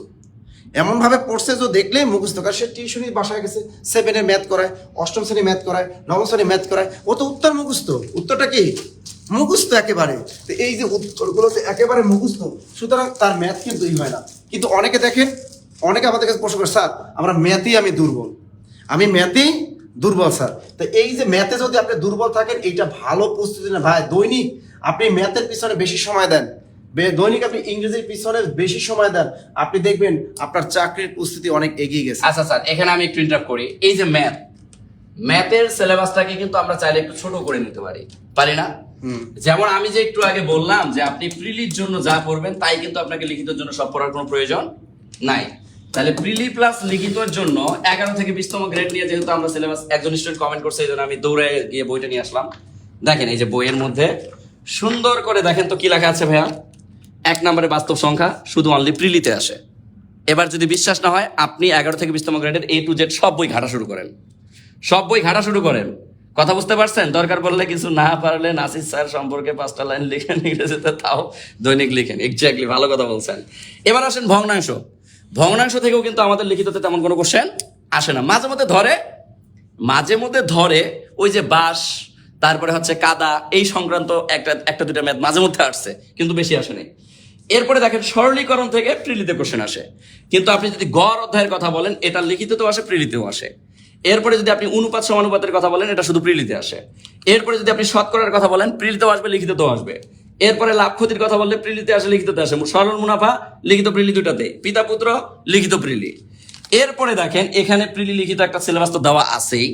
এমন ভাবে পড়ছে যে দেখলেই মুখস্থ। কারণ সে টিউশনি বাসায় গেছে, 7-এর ম্যাথ করায়, 8ম শ্রেণী ম্যাথ করায়, 9ম শ্রেণী ম্যাথ করায়, ও তো উত্তর মুখস্থ, উত্তরটা কি মুখস্থ একেবারে। তো এই যে উত্তরগুলো একেবারে মুখস্থ, সুতরাং তার ম্যাথ কিন্তু হয় না। কিন্তু অনেকে দেখেন, অনেকে আমাদের কাছে প্রশ্ন করে, স্যার আমরা ম্যাথেই আমি দুর্বল, আমি ম্যাথেই দুর্বল স্যার। তো এই যে ম্যাথে যদি আপনি দুর্বল থাকেন, এইটা ভালো প্রস্তুতি না ভাই। দৈনিক আপনি ম্যাথের পিছনে বেশি সময় দেন, দৈনিক আপনি ইংরেজির পিছনে বেশি সময় দেন, আপনি দেখবেন আপনার চাকরির প্রস্তুতি অনেক এগিয়ে গেছে। আচ্ছা স্যার, এখানে আমি একটু ইন্টারাপ্ট করি। এই যে ম্যাথের সিলেবাসটাকে কিন্তু আমরা চাইলে একটু ছোট করে নিতে পারি না? যেমন আমি যে একটু আগে বললাম যে আপনি প্রিলির জন্য যা পড়বেন তাই কিন্তু আপনাকে লিখিতের জন্য সব পড়ার কোনো প্রয়োজন নাই। তাহলে প্রিলি প্লাস লিখিতের জন্য 11 থেকে 20তম গ্রেড নিয়ে যেহেতু আমরা সিলেবাস, একজন স্টুডেন্ট কমেন্ট করছে, এই জন্য আমি দৌড়ে গিয়ে বইটা নিয়ে আসলাম। দেখেন এই যে বইয়ের মধ্যে সুন্দর করে দেখেন তো কি লেখা আছে ভাইয়া। 1 নম্বরে বাস্তব সংখ্যা শুধু অনলি প্রিলিতে আসে। এবার যদি বিশ্বাস না হয়, আপনি 11 থেকে 20তম গ্রেডের A to Z সব বই ঘাটা শুরু করেন, সব বই ঘাটা শুরু করেন। কথা বুঝতে পারছেন? দরকার পড়লে কিছু না পারলে নাসির স্যার সম্পর্কে 5টা লাইন লিখেন ইংরেজিতে, তাও দৈনিক লিখেন। এক্স্যাক্টলি, ভালো কথা বলছেন। এবার আসেন ভগ্নাংশ। ভগ্নাংশ থেকেও কিন্তু আমাদের লিখিততে তেমন কোনো কোশ্চেন আসে না। মাঝে মধ্যে ধরে ওই যে বাঁশ, তারপরে হচ্ছে কাদা, এই সংক্রান্ত একটা দুটা ম্যাথ মাঝে মধ্যে আসছে, কিন্তু বেশি আসেনি। এরপরে দেখেন সরলীকরণ থেকে প্রিলিতে কোশ্চেন আসে, কিন্তু আপনি যদি গড় অধ্যায়ের কথা বলেন, এটা লিখিতেও আসে, প্রিলিতেও আসে। এরপরে যদি আপনি অনুপাত সমানুপাতের কথা বলেন, এটা শুধু প্রিলিতে আসে। এরপরে যদি আপনি শতকরার কথা বলেন, প্রিলিতেও আসবে, লিখিতেও আসবে। এরপরে লাভ ক্ষতির কথা বললে প্রিলিতে আসে, লিখিততে আসে। সরল মুনাফা লিখিত প্রিলি দুটাতে, পিতা পুত্র লিখিত প্রিলি। এরপরে দেখেন এখানে প্রিলি লিখিত একটা সিলেবাস তো দেওয়া আছেই।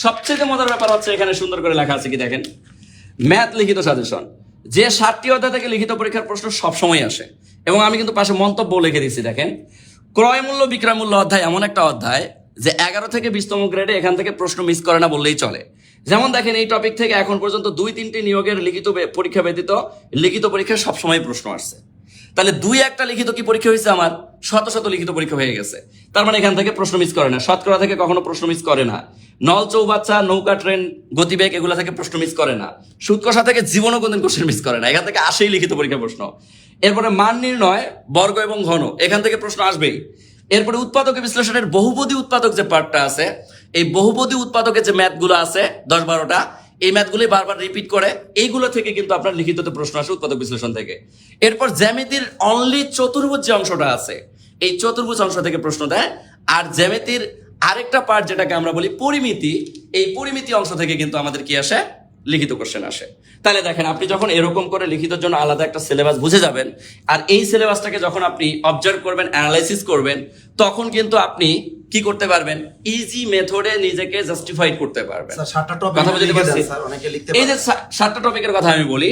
সবচেয়ে মজার ব্যাপার হচ্ছে এখানে সুন্দর করে লেখা আছে কি দেখেন, ম্যাথ লিখিত সাজেশন, যে 7টি অধ্যায় থেকে লিখিত পরীক্ষার প্রশ্ন সবসময় আসে। এবং আমি কিন্তু পাশে মন্তব্য লিখে দিচ্ছি, দেখেন ক্রয় মূল্য বিক্রয় মূল্য অধ্যায় এমন একটা অধ্যায় যে 11 থেকে 20তম গ্রেডে এখান থেকে প্রশ্ন মিস করে না বললেই চলে। যেমন দেখেন এই টপিক থেকে এখন পর্যন্ত 2-3টি নিয়োগের লিখিত পরীক্ষা ব্যতীত লিখিত পরীক্ষায় সবসময় প্রশ্ন আসছে। তাহলে 2-1টা লিখিত কি পরীক্ষা হয়েছে, আমার শত লিখিত পরীক্ষা হয়ে গেছে। তার মানে এখান থেকে প্রশ্ন মিস করে না। শতকরা থেকে কখনো প্রশ্ন মিস করে না। নল চৌবাচ্চা, নৌকা, ট্রেন, গতিবেগ, এগুলা থেকে প্রশ্ন মিস করে না। সুদ কষা থেকে জীবনও কোনদিন কোশ্চেন মিস করে না। এখান থেকে আসেই লিখিত পরীক্ষা প্রশ্ন। এরপরে মান নির্ণয়, বর্গ এবং ঘন, এখান থেকে প্রশ্ন আসবেই। এরপরে উৎপাদক বিশ্লেষণের বহুপদী উৎপাদক যে পার্টটা আছে, এই বহুপদী উৎপাদকের যে ম্যাথগুলো আছে 10-12টা, এই ম্যাথগুলি বারবার রিপিট করে, এইগুলো থেকে কিন্তু আপনার লিখিততে প্রশ্ন আসে উৎপাদক বিশ্লেষণ থেকে। এরপর জ্যামিতির অনলি চতুর্ভুজ যে অংশটা আছে, এই চতুর্ভুজ অংশ থেকে প্রশ্ন দেয়। আর জ্যামিতির আরেকটা পার্ট যেটাকে আমরা বলি পরিমিতি, এই পরিমিতি অংশ থেকে কিন্তু আমাদের কি আসে, লিখিত কোশ্চেন আসে। তাহলে দেখেন, আপনি যখন এরকম করে লিখিতের জন্য আলাদা একটা সিলেবাস বুঝে যাবেন, আর এই সিলেবাসটাকে যখন আপনি অবজার্ভ করবেন, অ্যানালাইসিস করবেন, তখন কিন্তু আপনি কি করতে পারবেন, ইজি মেথডে নিজেকে জাস্টিফাইড করতে পারবেন। স্যার 7টা টপিক কথা বুঝতে পারছি? স্যার অনেকে লিখতে এই যে 7টা টপিকের কথা আমি বলি,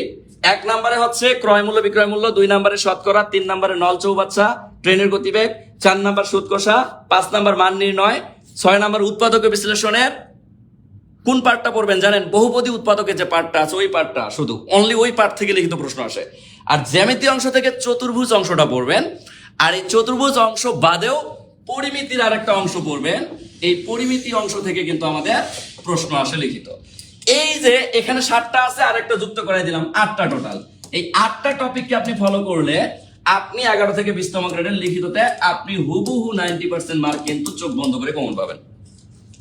1 নম্বরে হচ্ছে ক্রয় মূল্য বিক্রয় মূল্য, 2 নম্বরে শতকরা, 3 নম্বরে নল চৌবাচ্চা ট্রেনের গতিবেগ, 4 নম্বর সুদ কষা, 5 নম্বর মান নির্ণয়, 6 নম্বর উৎপাদক বিশ্লেষণের কোন পার্টটা পড়বেন জানেন, বহুপদী উৎপাদকের যে পার্টটা আছে ওই পার্টটা, শুধু অনলি ওই পার্ট থেকে লিখিত প্রশ্ন আসে। আর জ্যামিতি অংশ থেকে চতুর্ভুজ অংশটা পড়বেন, আর এই চতুর্ভুজ অংশ বাদেও পরিমিতির আরেকটা অংশ পড়বেন। এই পরিমিতি অংশ থেকে কিন্তু আমাদের প্রশ্ন আসে লিখিত। এই যে এখানে 7টা আছে, আরেকটা যুক্ত করে দিলাম, 8টা টোটাল। এই 8টা টপিককে আপনি ফলো করলে আপনি 11 থেকে 20তম গ্রেডের লিখিততে আপনি হুবহু 90% মার্ক কিন্তু চোখ বন্ধ করে কমন পাবেন।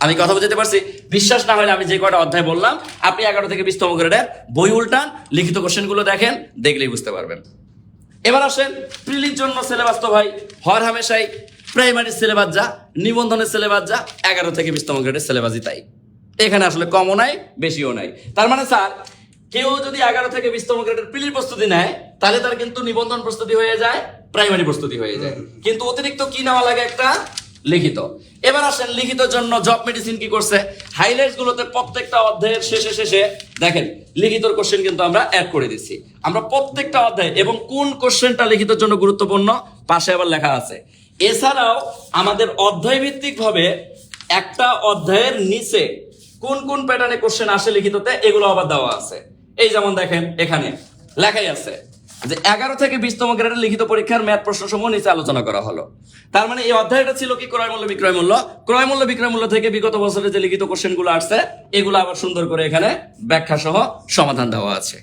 আমি কথা বুঝতে পারছি? বিশ্বাস না হলে আমি যে কয়টা অধ্যায় বললাম, আপনি 11 থেকে 20তম গ্রেডের বই উল্টান, লিখিত কোশ্চেনগুলো দেখেন, দেখলেই বুঝতে পারবেন। এবার আসেন প্রিলির জন্য সিলেবাস তো ভাই হর হামেশাই প্রাইমারি সিলেবাস যা, নিবন্ধনের সিলেবাস যা, 11 থেকে 20তম গ্রেডের সিলেবাসই তাই। এখানে আসলে কমও নাই, বেশিও নাই। তার মানে স্যার, কেউ যদি 11 থেকে 20তম গ্রেডের প্রিলির প্রস্তুতি নেয়, তাহলে তার কিন্তু নিবন্ধন প্রস্তুতি হয়ে যায়, প্রাইমারি প্রস্তুতি হয়ে যায়। কিন্তু অতিরিক্ত কি নেওয়া লাগে, একটা লিখিত। এবার আসেন লিখিতের জন্য জব মেডিসিন কি করছে, হাইলাইটস গুলোতে প্রত্যেকটা অধ্যায়ের শেষে শেষে দেখেন লিখিতর কোশ্চেন কিন্তু আমরা অ্যাড করে দিচ্ছি। আমরা প্রত্যেকটা অধ্যায় এবং কোন কোশ্চেনটা লিখিতের জন্য গুরুত্বপূর্ণ পাশে আবার লেখা আছে। এছাড়াও আমাদের অধ্যায় ভিত্তিক ভাবে একটা অধ্যায়ের নিচে কোন কোন প্যাটার্নে কোশ্চেন আসে লিখিততে, এগুলো আবার দেওয়া আছে। এই যেমন দেখেন এখানে লেখাই আছে যে 11 থেকে 20তম গ্রেডের লিখিত পরীক্ষার ম্যাথ প্রশ্নসমূহ নিচে আলোচনা করা হলো। তার মানে এই অধ্যায়টা ছিল কি, ক্রয় মূল্য বিক্রয় মূল্য। ক্রয় মূল্য বিক্রয় মূল্য থেকে বিগত বছরের যে লিখিত কোশ্চেনগুলো আসছে, এগুলো আবার সুন্দর করে এখানে ব্যাখ্যা সহ সমাধান দেওয়া আছে।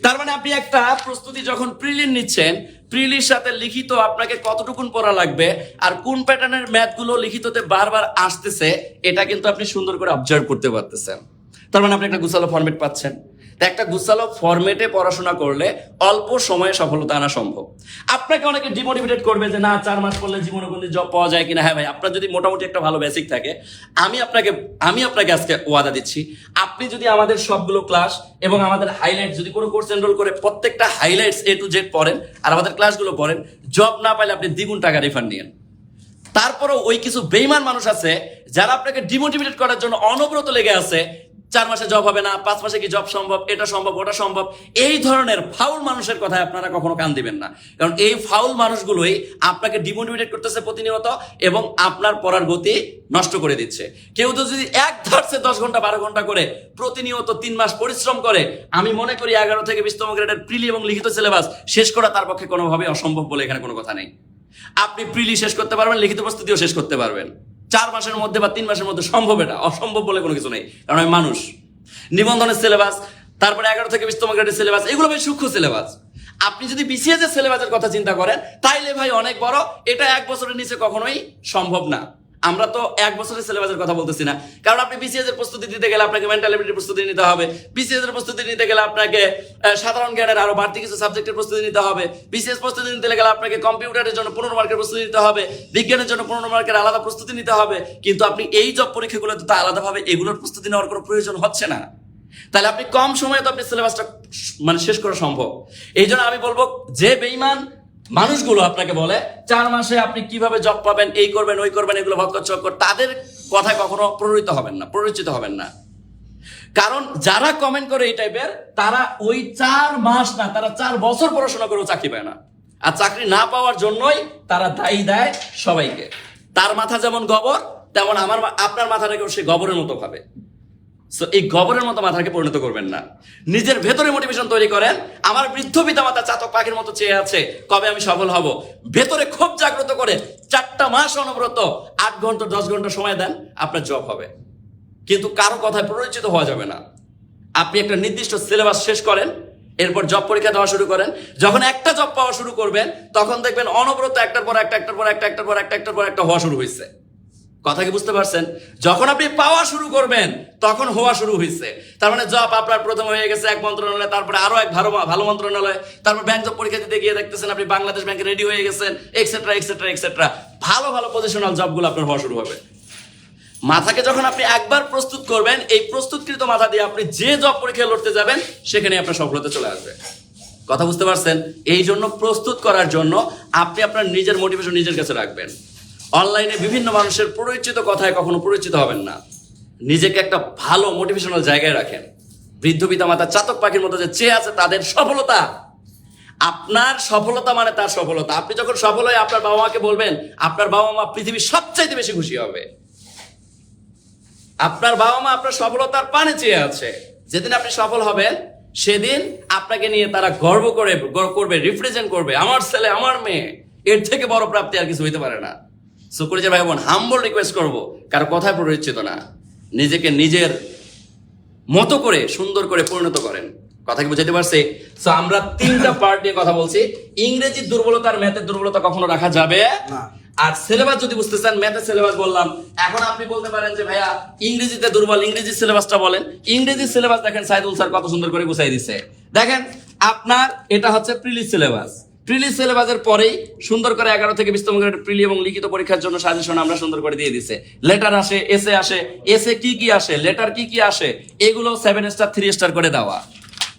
তার মানে আপনি একটা প্রস্তুতি যখন প্রিলিম নিচ্ছেন, প্রিলির সাথে লিখিত আপনাকে কতটুকুন পড়া লাগবে, আর কোন প্যাটার্নের ম্যাথগুলো লিখিততে বারবার আসতেছে, এটা কিন্তু আপনি সুন্দর করে অবজার্ভ করতে পারতেছেন। তার মানে আপনি একটা গুছালো ফরম্যাট পাচ্ছেন। একটা গুছালো ফরম্যাটে পড়াশোনা করলে অল্প সময়ে সফলতা আনা সম্ভব। আপনাকে অনেকে ডিমোটিভেটেড করবে যে না 4 মাস পড়লে জীবনে কোনো জব পাওয়া যায় কিনা। হ্যাঁ ভাই, আপনার যদি মোটামুটি একটা ভালো বেসিক থাকে, আমি আপনাকে আজকে ওয়াদা দিচ্ছি, আপনি যদি আমাদের সবগুলো ক্লাস এবং আমাদের হাইলাইট যদি কোনো কোর্স এনরোল করে প্রত্যেকটা হাইলাইটস A to Z পড়েন আর আমাদের ক্লাসগুলো পড়েন, জব না পাইলে আপনি দ্বিগুণ টাকা রিফান্ড নিয়েন। তারপরেও ওই কিছু বেইমান মানুষ আছে যারা আপনাকে ডিমোটিভেটেড করার জন্য অনবরত লেগে আছে, 4 মাসে জব হবে না, 5 মাসে কি জব সম্ভব, এটা সম্ভব, ওটা সম্ভব। এই ধরনের ফাউল মানুষের কথায় আপনারা কখনো কান দিবেন না, কারণ এই ফাউল মানুষগুলোই আপনাকে ডিমোটিভেটেড করতেছে প্রতিনিয়ত এবং আপনার পড়ার গতি নষ্ট করে দিচ্ছে। কেউ তো যদি এক ধারসে 10 ঘন্টা 12 ঘন্টা করে প্রতিনিয়ত 3 মাস পরিশ্রম করে, আমি মনে করি 11 থেকে 20তম গ্রেডের প্রিলি এবং লিখিত সিলেবাস শেষ করা তার পক্ষে কোনোভাবে অসম্ভব বলে এখানে কোনো কথা নেই। আপনি প্রিলি শেষ করতে পারবেন, লিখিত প্রস্তুতিও শেষ করতে পারবেন 4 মাসের মধ্যে বা 3 মাসের মধ্যে। সম্ভব, এটা অসম্ভব বলে কোনো কিছু নেই, কারণ আমি মানুষ। নিবন্ধনের সিলেবাস, তারপরে 11 থেকে 20তম গ্রেডের সিলেবাস, এগুলো ভাই সূক্ষ্ম সিলেবাস। আপনি যদি বিসিএস এর সিলেবাসের কথা চিন্তা করেন, তাইলে ভাই অনেক বড়, এটা 1 বছরের নিচে কখনোই সম্ভব না। আমরা তো 1 বছরের সিলেবাসের কথা বলতেছি না, কারণ আপনি বিসিএস এর প্রস্তুতি দিতে গেলে আপনাকে মেন্টাল এবিলিটির প্রস্তুতি নিতে হবে। বিসিএস এর প্রস্তুতি নিতে গেলে আপনাকে সাধারণ জ্ঞানের আরো বাড়তি কিছু সাবজেক্টের প্রস্তুতি নিতে হবে। বিসিএস প্রস্তুতি নিতে গেলে আপনাকে কম্পিউটারের জন্য 15 মার্কের প্রস্তুতি নিতে হবে, বিজ্ঞানের জন্য 15 মার্কের আলাদা প্রস্তুতি নিতে হবে। কিন্তু আপনি এই জব পরীক্ষাগুলোতে তো আলাদাভাবে এগুলোর প্রস্তুতি নেওয়ার কোনো প্রয়োজন হচ্ছে না। তাহলে আপনি কম সময়ে তো আপনি সিলেবাসটা মানে শেষ করা সম্ভব। এই জন্য আমি বলবো, যে বেঈমান মানুষগুলো আপনাকে বলে 4 মাসে আপনি কিভাবে জব পাবেন, এই করবেন ওই করবেন, এগুলো ভক্কর চক্কর, তাদের কথায় কখনো প্ররোচিত হবেন না। কারণ যারা কমেন্ট করে এই টাইপের, তারা ওই 4 মাস না, তারা 4 বছর পড়াশোনা করেও চাকরি পায় না। আর চাকরি না পাওয়ার জন্যই তারা দায়ী দেয় সবাইকে। তার মাথা যেমন গোবর, তেমন আপনার মাথাটাকেও সে গোবরের মতো ভাবে। এই গোবরের মতো মাথাকে পরিণত করবেন না, নিজের ভেতরে মোটিভেশন তৈরি করেন। আমার বৃদ্ধ পিতামাতা চাতক পাখির মতো চেয়ে আছে কবে আমি সফল হব। ভেতরে খুব জাগ্রত করে 4টা মাস অনবরত 8 ঘন্টা 10 ঘন্টা সময় দেন, আপনার জব হবে। কিন্তু কারো কথায় প্ররোচিত হওয়া যাবে না। আপনি একটা নির্দিষ্ট সিলেবাস শেষ করেন, এরপর জব পরীক্ষা দেওয়া শুরু করেন। যখন একটা জব পাওয়া শুরু করবেন, তখন দেখবেন অনবরত একটার পর একটা হওয়া শুরু হয়েছে। কথা কি বুঝতে পারছেন? যখন আপনি পাওয়া শুরু করবেন তখন হওয়া শুরু হয়েছে। তার মানে জব আপনার প্রথম হয়ে গেছে এক মন্ত্রণালয়, তারপরে আরো এক ভালো মন্ত্রণালয়, তারপর ব্যাংক জব পরীক্ষা দিতে গিয়ে দেখতেছেন আপনি বাংলাদেশ ব্যাংকে রেডি হয়ে গেছেন, এক্সেট্রা এক্সেট্রা এক্সেট্রা। ভালো ভালো পজিশনাল জবগুলো আপনার হওয়া শুরু হবে। মাথাকে যখন আপনি একবার প্রস্তুত করবেন, এই প্রস্তুতকৃত মাথা দিয়ে আপনি যে জব পরীক্ষায় লড়তে যাবেন সেখানে আপনার সফলতা চলে আসবে। কথা বুঝতে পারছেন? এই জন্য প্রস্তুত করার জন্য আপনি আপনার নিজের মোটিভেশন নিজের কাছে রাখবেন। অনলাইনে বিভিন্ন মানুষের পরিচিত কথায় কখনো পরিচিত হবেন না। নিজেকে একটা ভালো মোটিভেশনাল জায়গায় রাখেন। বৃদ্ধ পিতামাতা চাতক পাখির মতো যে চেয়ে আছে তাদের সফলতা, আপনার সফলতা মানে তার সফলতা। আপনি যখন সফল হয়ে আপনার বাবা মাকে বলবেন, আপনার বাবা মা পৃথিবীর সবচাইতে বেশি খুশি হবে। আপনার বাবা মা আপনার সফলতার পানে চেয়ে আছে। যেদিন আপনি সফল হবেন সেদিন আপনাকে নিয়ে তারা গর্ব করবে, রিপ্রেজেন্ট করবে, আমার ছেলে আমার মেয়ে। এর থেকে বড় প্রাপ্তি আর কিছু হইতে পারে না। সো কলেজের ভাই বোন, হাম্বল রিকোয়েস্ট করবো, কারো কথায় পরিচিত না, নিজেকে নিজের মতো করে সুন্দর করে পরিণত করেন। কথা কি বুঝাইতে পারছি? সো আমরা 3টা পার্ট নিয়ে কথা বলছি। ইংরেজির দুর্বলতা আর ম্যাথের দুর্বলতা কখনো রাখা যাবে না। আর সিলেবাস যদি বুঝতে চান, ম্যাথের সিলেবাস বললাম। এখন আপনি বলতে পারেন যে ভাইয়া ইংরেজিতে দুর্বল, ইংরেজি সিলেবাসটা বলেন। ইংরেজি সিলেবাস দেখেন সাইদুল স্যার কত সুন্দর করে গুছাই দিছে। দেখেন আপনার এটা হচ্ছে প্রিলি সিলেবাস। প্রিলি সিলেবাসের পরেই সুন্দর করে 11 থেকে 20তম গ্রেডের প্রিলি এবং লিখিত পরীক্ষার জন্য সাজেশন আমরা সুন্দর করে দিয়ে দিছে। লেটার আসে, এসে আসে, এসে কি কি আসে, লেটার কি কি আসে, এগুলো 7 স্টার 3 স্টার করে দেওয়া।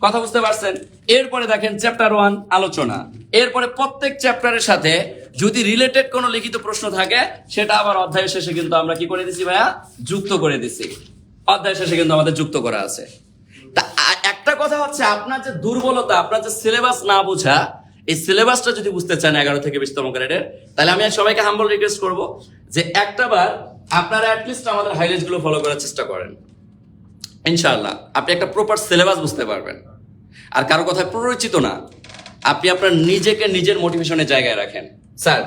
কথা বুঝতে পারছেন? এরপরে দেখেন চ্যাপ্টার 1 আলোচনা। এরপরে প্রত্যেক চ্যাপ্টারের সাথে যদি রিলেটেড কোনো লিখিত প্রশ্ন থাকে সেটা আবার অধ্যায়ের শেষে কিন্তু আমরা কি করে দিছি ভাইয়া? যুক্ত করে দিছি। অধ্যায়ের শেষে কিন্তু আমাদের যুক্ত করা আছে। তা একটা কথা হচ্ছে, আপনার যে দুর্বলতা, আপনার যে সিলেবাস না বোঝা, এই সিলেবাসটা যদি বুঝতে চান 11 থেকে 20তম গ্রেডের, তাহলে আমি সবাইকে হাম্বল রিকোয়েস্ট করব যে একটাবার আপনারা অ্যাটলিস্ট আমাদের হাইলাইটস গুলো ফলো করার চেষ্টা করেন। ইনশাআল্লাহ আপনি একটা প্রপার সিলেবাস বুঝতে পারবেন। আর কারো কথায় পরিচিত না, আপনি আপনার নিজেকে নিজের মোটিভেশনের জায়গায় রাখেন। স্যার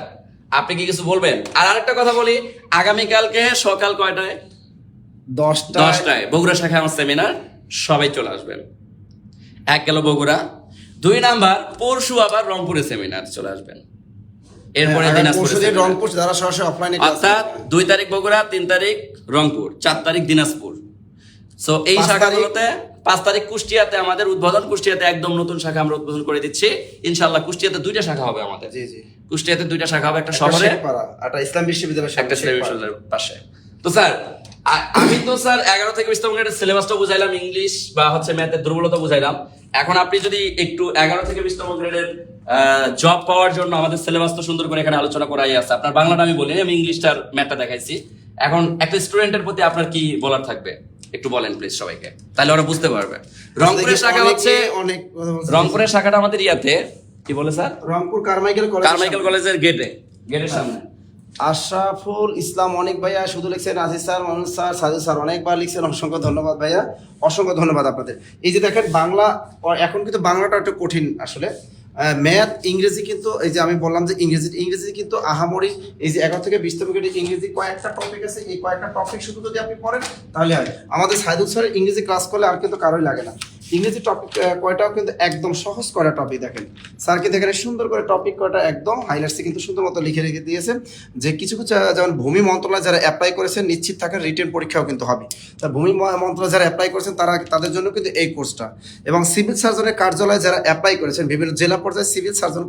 আপনি কি কিছু বলবেন? আর আরেকটা কথা বলি, আগামীকালকে সকাল কয়টায়? 10টায় বগুড়া শাখায় আমার সেমিনার, সবাই চলে আসবেন। এক গেল বগুড়া। 2 নাম্বার পরশু আবার রংপুরে সেমিনার, চলে আসবেন। এরপরে রংপুর যারা সরাসরি অফলাইনে, অর্থাৎ 2 তারিখ বগুড়া, 3 তারিখ রংপুর, 4 তারিখ দিনাজপুর। সো এই শাখাগুলোতে 5 তারিখ কুষ্টিয়াতে আমাদের উদ্বোধন। কুষ্টিয়াতে একদম নতুন শাখা আমরা উদ্বোধন করে দিচ্ছি ইনশাআল্লাহ। কুষ্টিয়াতে 2টা শাখা হবে আমাদের। জি জি, কুষ্টিয়াতে 2টা শাখা হবে, একটা শহরে, একটা ইসলাম বিশ্ববিদ্যালয়ের একটা ইসলাম বিশ্ববিদ্যালয়ের পাশে। তো স্যার আমি তো স্যার 11 থেকে 20তম গ্রেডের সিলেবাসটা বুঝাইলাম, ইংলিশ বা হচ্ছে ম্যাথের দুর্বলতা বুঝাইলাম। এখন আপনি যদি একটু 11 থেকে 20তম গ্রেডের জব পাওয়ার জন্য আমাদের সিলেবাস তো সুন্দর করে এখানে আলোচনা করাই আছে। আপনার বাংলাটা আমি বলিনি, আমি ইংলিশটার ম্যাথটা দেখাইছি। এখন একটা স্টুডেন্টের প্রতি আপনার কি বলার থাকবে একটু বলেন প্লিজ সবাইকে, তাহলে ওরা বুঝতে পারবে। রংপুরের শাখা হচ্ছে, রংপুরের শাখাটা আমাদের ইয়াতে কি বলে স্যার, রংপুর কারমাইকেল কলেজের গেটের সামনে। আশরাফুল ইসলাম অনেক ভাইয়া শুধু লিখছেন, আজিজ স্যার, মানুষ স্যার, সাজু স্যার অনেকবার লিখছেন, অসংখ্য ধন্যবাদ ভাইয়া, অসংখ্য ধন্যবাদ আপনাদের। এই যে দেখেন বাংলা, এখন কিন্তু বাংলাটা একটু কঠিন আসলে। ম্যাথ ইংরেজি কিন্তু এই যে আমি বললাম যে ইংরেজি কিন্তু আহামরি, এই যে 11 থেকে 20তম গ্রেডে ইংরেজি কয়েকটা টপিক আছে, এই কয়েকটা টপিক শুধু যদি আপনি পড়েন তাহলে হয়। আমাদের সাইদুল স্যারের ইংরেজি ক্লাস করলে আর কিন্তু কারোই লাগে না। ইংরেজি টপিক কয়টাও কিন্তু একদম সহজ করা টপিক। দেখেন স্যার কিন্তু এখানে সুন্দর করে টপিক কয়টা একদম হাইলাইটসে কিন্তু সুন্দর মতো লিখে রেখে দিয়েছেন, যে কিছু কিছু যেমন ভূমি মন্ত্রণালয় যারা অ্যাপ্লাই করেছেন নিশ্চিত থাকেন রিটেন পরীক্ষাও কিন্তু হবে। তা ভূমি মন্ত্রণালয় যারা অ্যাপ্লাই করেছেন তাদের জন্য কিন্তু এই কোর্সটা, এবং সিভিল সার্জনের কার্যালয়ে যারা অ্যাপ্লাই করেছেন বিভিন্ন জেলা পর্যায়ে সিভিল সার্জন,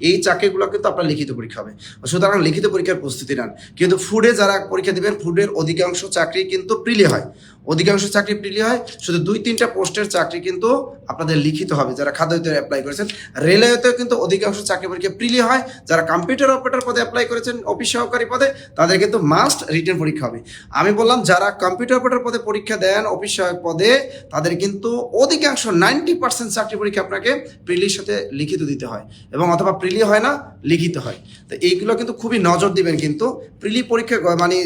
এই চাকরিগুলো কিন্তু আপনার লিখিত পরীক্ষা হবে। সুতরাং লিখিত পরীক্ষার প্রস্তুতি নেন। কিন্তু ফুডে যারা পরীক্ষা দিবেন, ফুডের অধিকাংশ চাকরি কিন্তু প্রিলি হয়, শুধু 2-3টা পোস্টের চাকরি কিন্তু আপনাদের লিখিত হবে যারা খাদ্যতে অ্যাপ্লাই করেছেন। রেলওয়েতেও কিন্তু অধিকাংশ চাকরি পরীক্ষা প্রিলি হয়। যারা কম্পিউটার অপারেটর পদে অ্যাপ্লাই করেছেন, অফিস সহকারী পদে, তাদের কিন্তু মাস্ট রিটেন পরীক্ষা হবে। আমি বললাম যারা কম্পিউটার অপারেটর পদে পরীক্ষা দেন, অফিস সহায়ক পদে, তাদের কিন্তু অধিকাংশ 90% চাকরি পরীক্ষা আপনাকে প্রিলির সাথে লিখিত দিতে হয়, এবং অথবা প্রিলি হয় না, লিখিত হয়। তো এইগুলো কিন্তু খুবই নজর দিবেন। কিন্তু প্রিলি পরীক্ষা মানে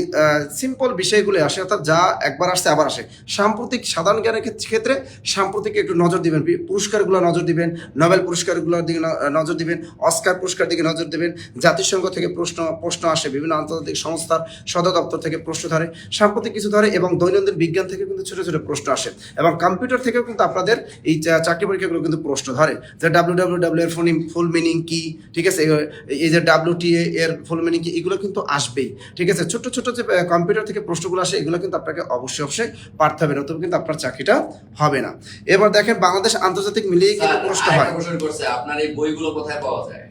সিম্পল বিষয়গুলো আসে, অর্থাৎ যা একবার আসছে আবার আসে। সাম্প্রতিক সাধারণ জ্ঞানের ক্ষেত্রে সাম্প্রতিক একটু নজর দিবেন, পুরস্কারগুলো নজর দিবেন, নোবেল পুরস্কারগুলোর দিকে নজর দিবেন, অস্কার পুরস্কার দিকে নজর দেবেন। জাতিসংঘ থেকে প্রশ্ন আসে, বিভিন্ন আন্তর্জাতিক সংস্থার সদর দপ্তর থেকে প্রশ্ন ধরে, সাম্প্রতিক কিছু ধরে, এবং দৈনন্দিন বিজ্ঞান থেকে কিন্তু ছোট ছোট প্রশ্ন আসে, এবং কম্পিউটার থেকেও কিন্তু আপনাদের এই চাকরি পরীক্ষাগুলো কিন্তু প্রশ্ন ধরে, যে www এর ফুল মিনিং কি, ঠিক আছে, এই যে WTA এর ফুল মিনিং কি, এগুলো কিন্তু আসবেই, ঠিক আছে। ছোট ছোট যে কম্পিউটার থেকে প্রশ্নগুলো আসে, এগুলো কিন্তু আপনাকে অবশ্যই পারতে হবে, নতুবা কিন্তু আপনার চাকরিটা হবে না। এবার দেখেন, বাংলাদেশ আন্তর্জাতিক মিলিয়ে কিন্তু প্রশ্ন হয়। আপনার এই বইগুলো কোথায় পাওয়া যায়?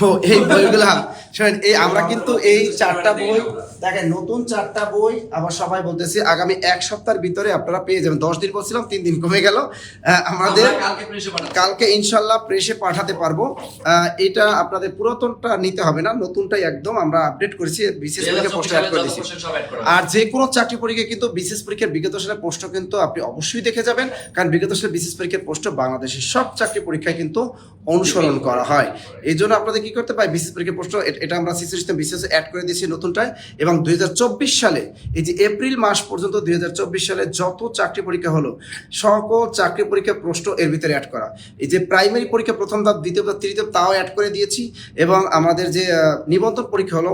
ও, এই বইগুলা শোনেন, এই আমরা কিন্তু এই 4টা বই দেখেন, নতুন 4টা বই আবার সবাই বলতেছি আগামী 1 সপ্তাহের ভিতরে আপনারা পেয়ে যাবেন। 10 দিন বলছিলাম, 3 দিন কমে গেল। আমাদের কালকে ইনশাল্লাহ প্রেসে পাঠাতে পারবো। এটা আপনাদের পুরাতনটা নিতে হবে না, নতুনটাই একদম আমরা আপডেট করেছি, বিশেষ পরীক্ষা প্রশ্ন অ্যাড করে দিয়েছি। আর যে কোনো চাকরি পরীক্ষা কিন্তু বিশেষ পরীক্ষার বিগত সালের প্রশ্ন কিন্তু আপনি অবশ্যই দেখে যাবেন, কারণ বিগত সালের বিশেষ পরীক্ষার প্রশ্ন বাংলাদেশের সব চাকরি পরীক্ষায় কিন্তু অনুসরণ করা হয়। এই জন্য আপনাদের কি করতে পারে, বিশেষ পরীক্ষার প্রশ্ন এটা আমরা সিস্টেম বিশেষ অ্যাড করে দিয়েছি নতুনটায়। এবং 2024 সালে এই যে এপ্রিল মাস পর্যন্ত 2024 সালে যত চাকরি পরীক্ষা হলো, সকল চাকরি পরীক্ষার প্রশ্ন এর ভিতরে অ্যাড করা। এই যে প্রাইমারি পরীক্ষা প্রথম ধাপ, দ্বিতীয় ধাপ, তৃতীয় ধাপ, তাও অ্যাড করে দিয়েছি। এবং আমাদের যে নিবন্ধন পরীক্ষা হলো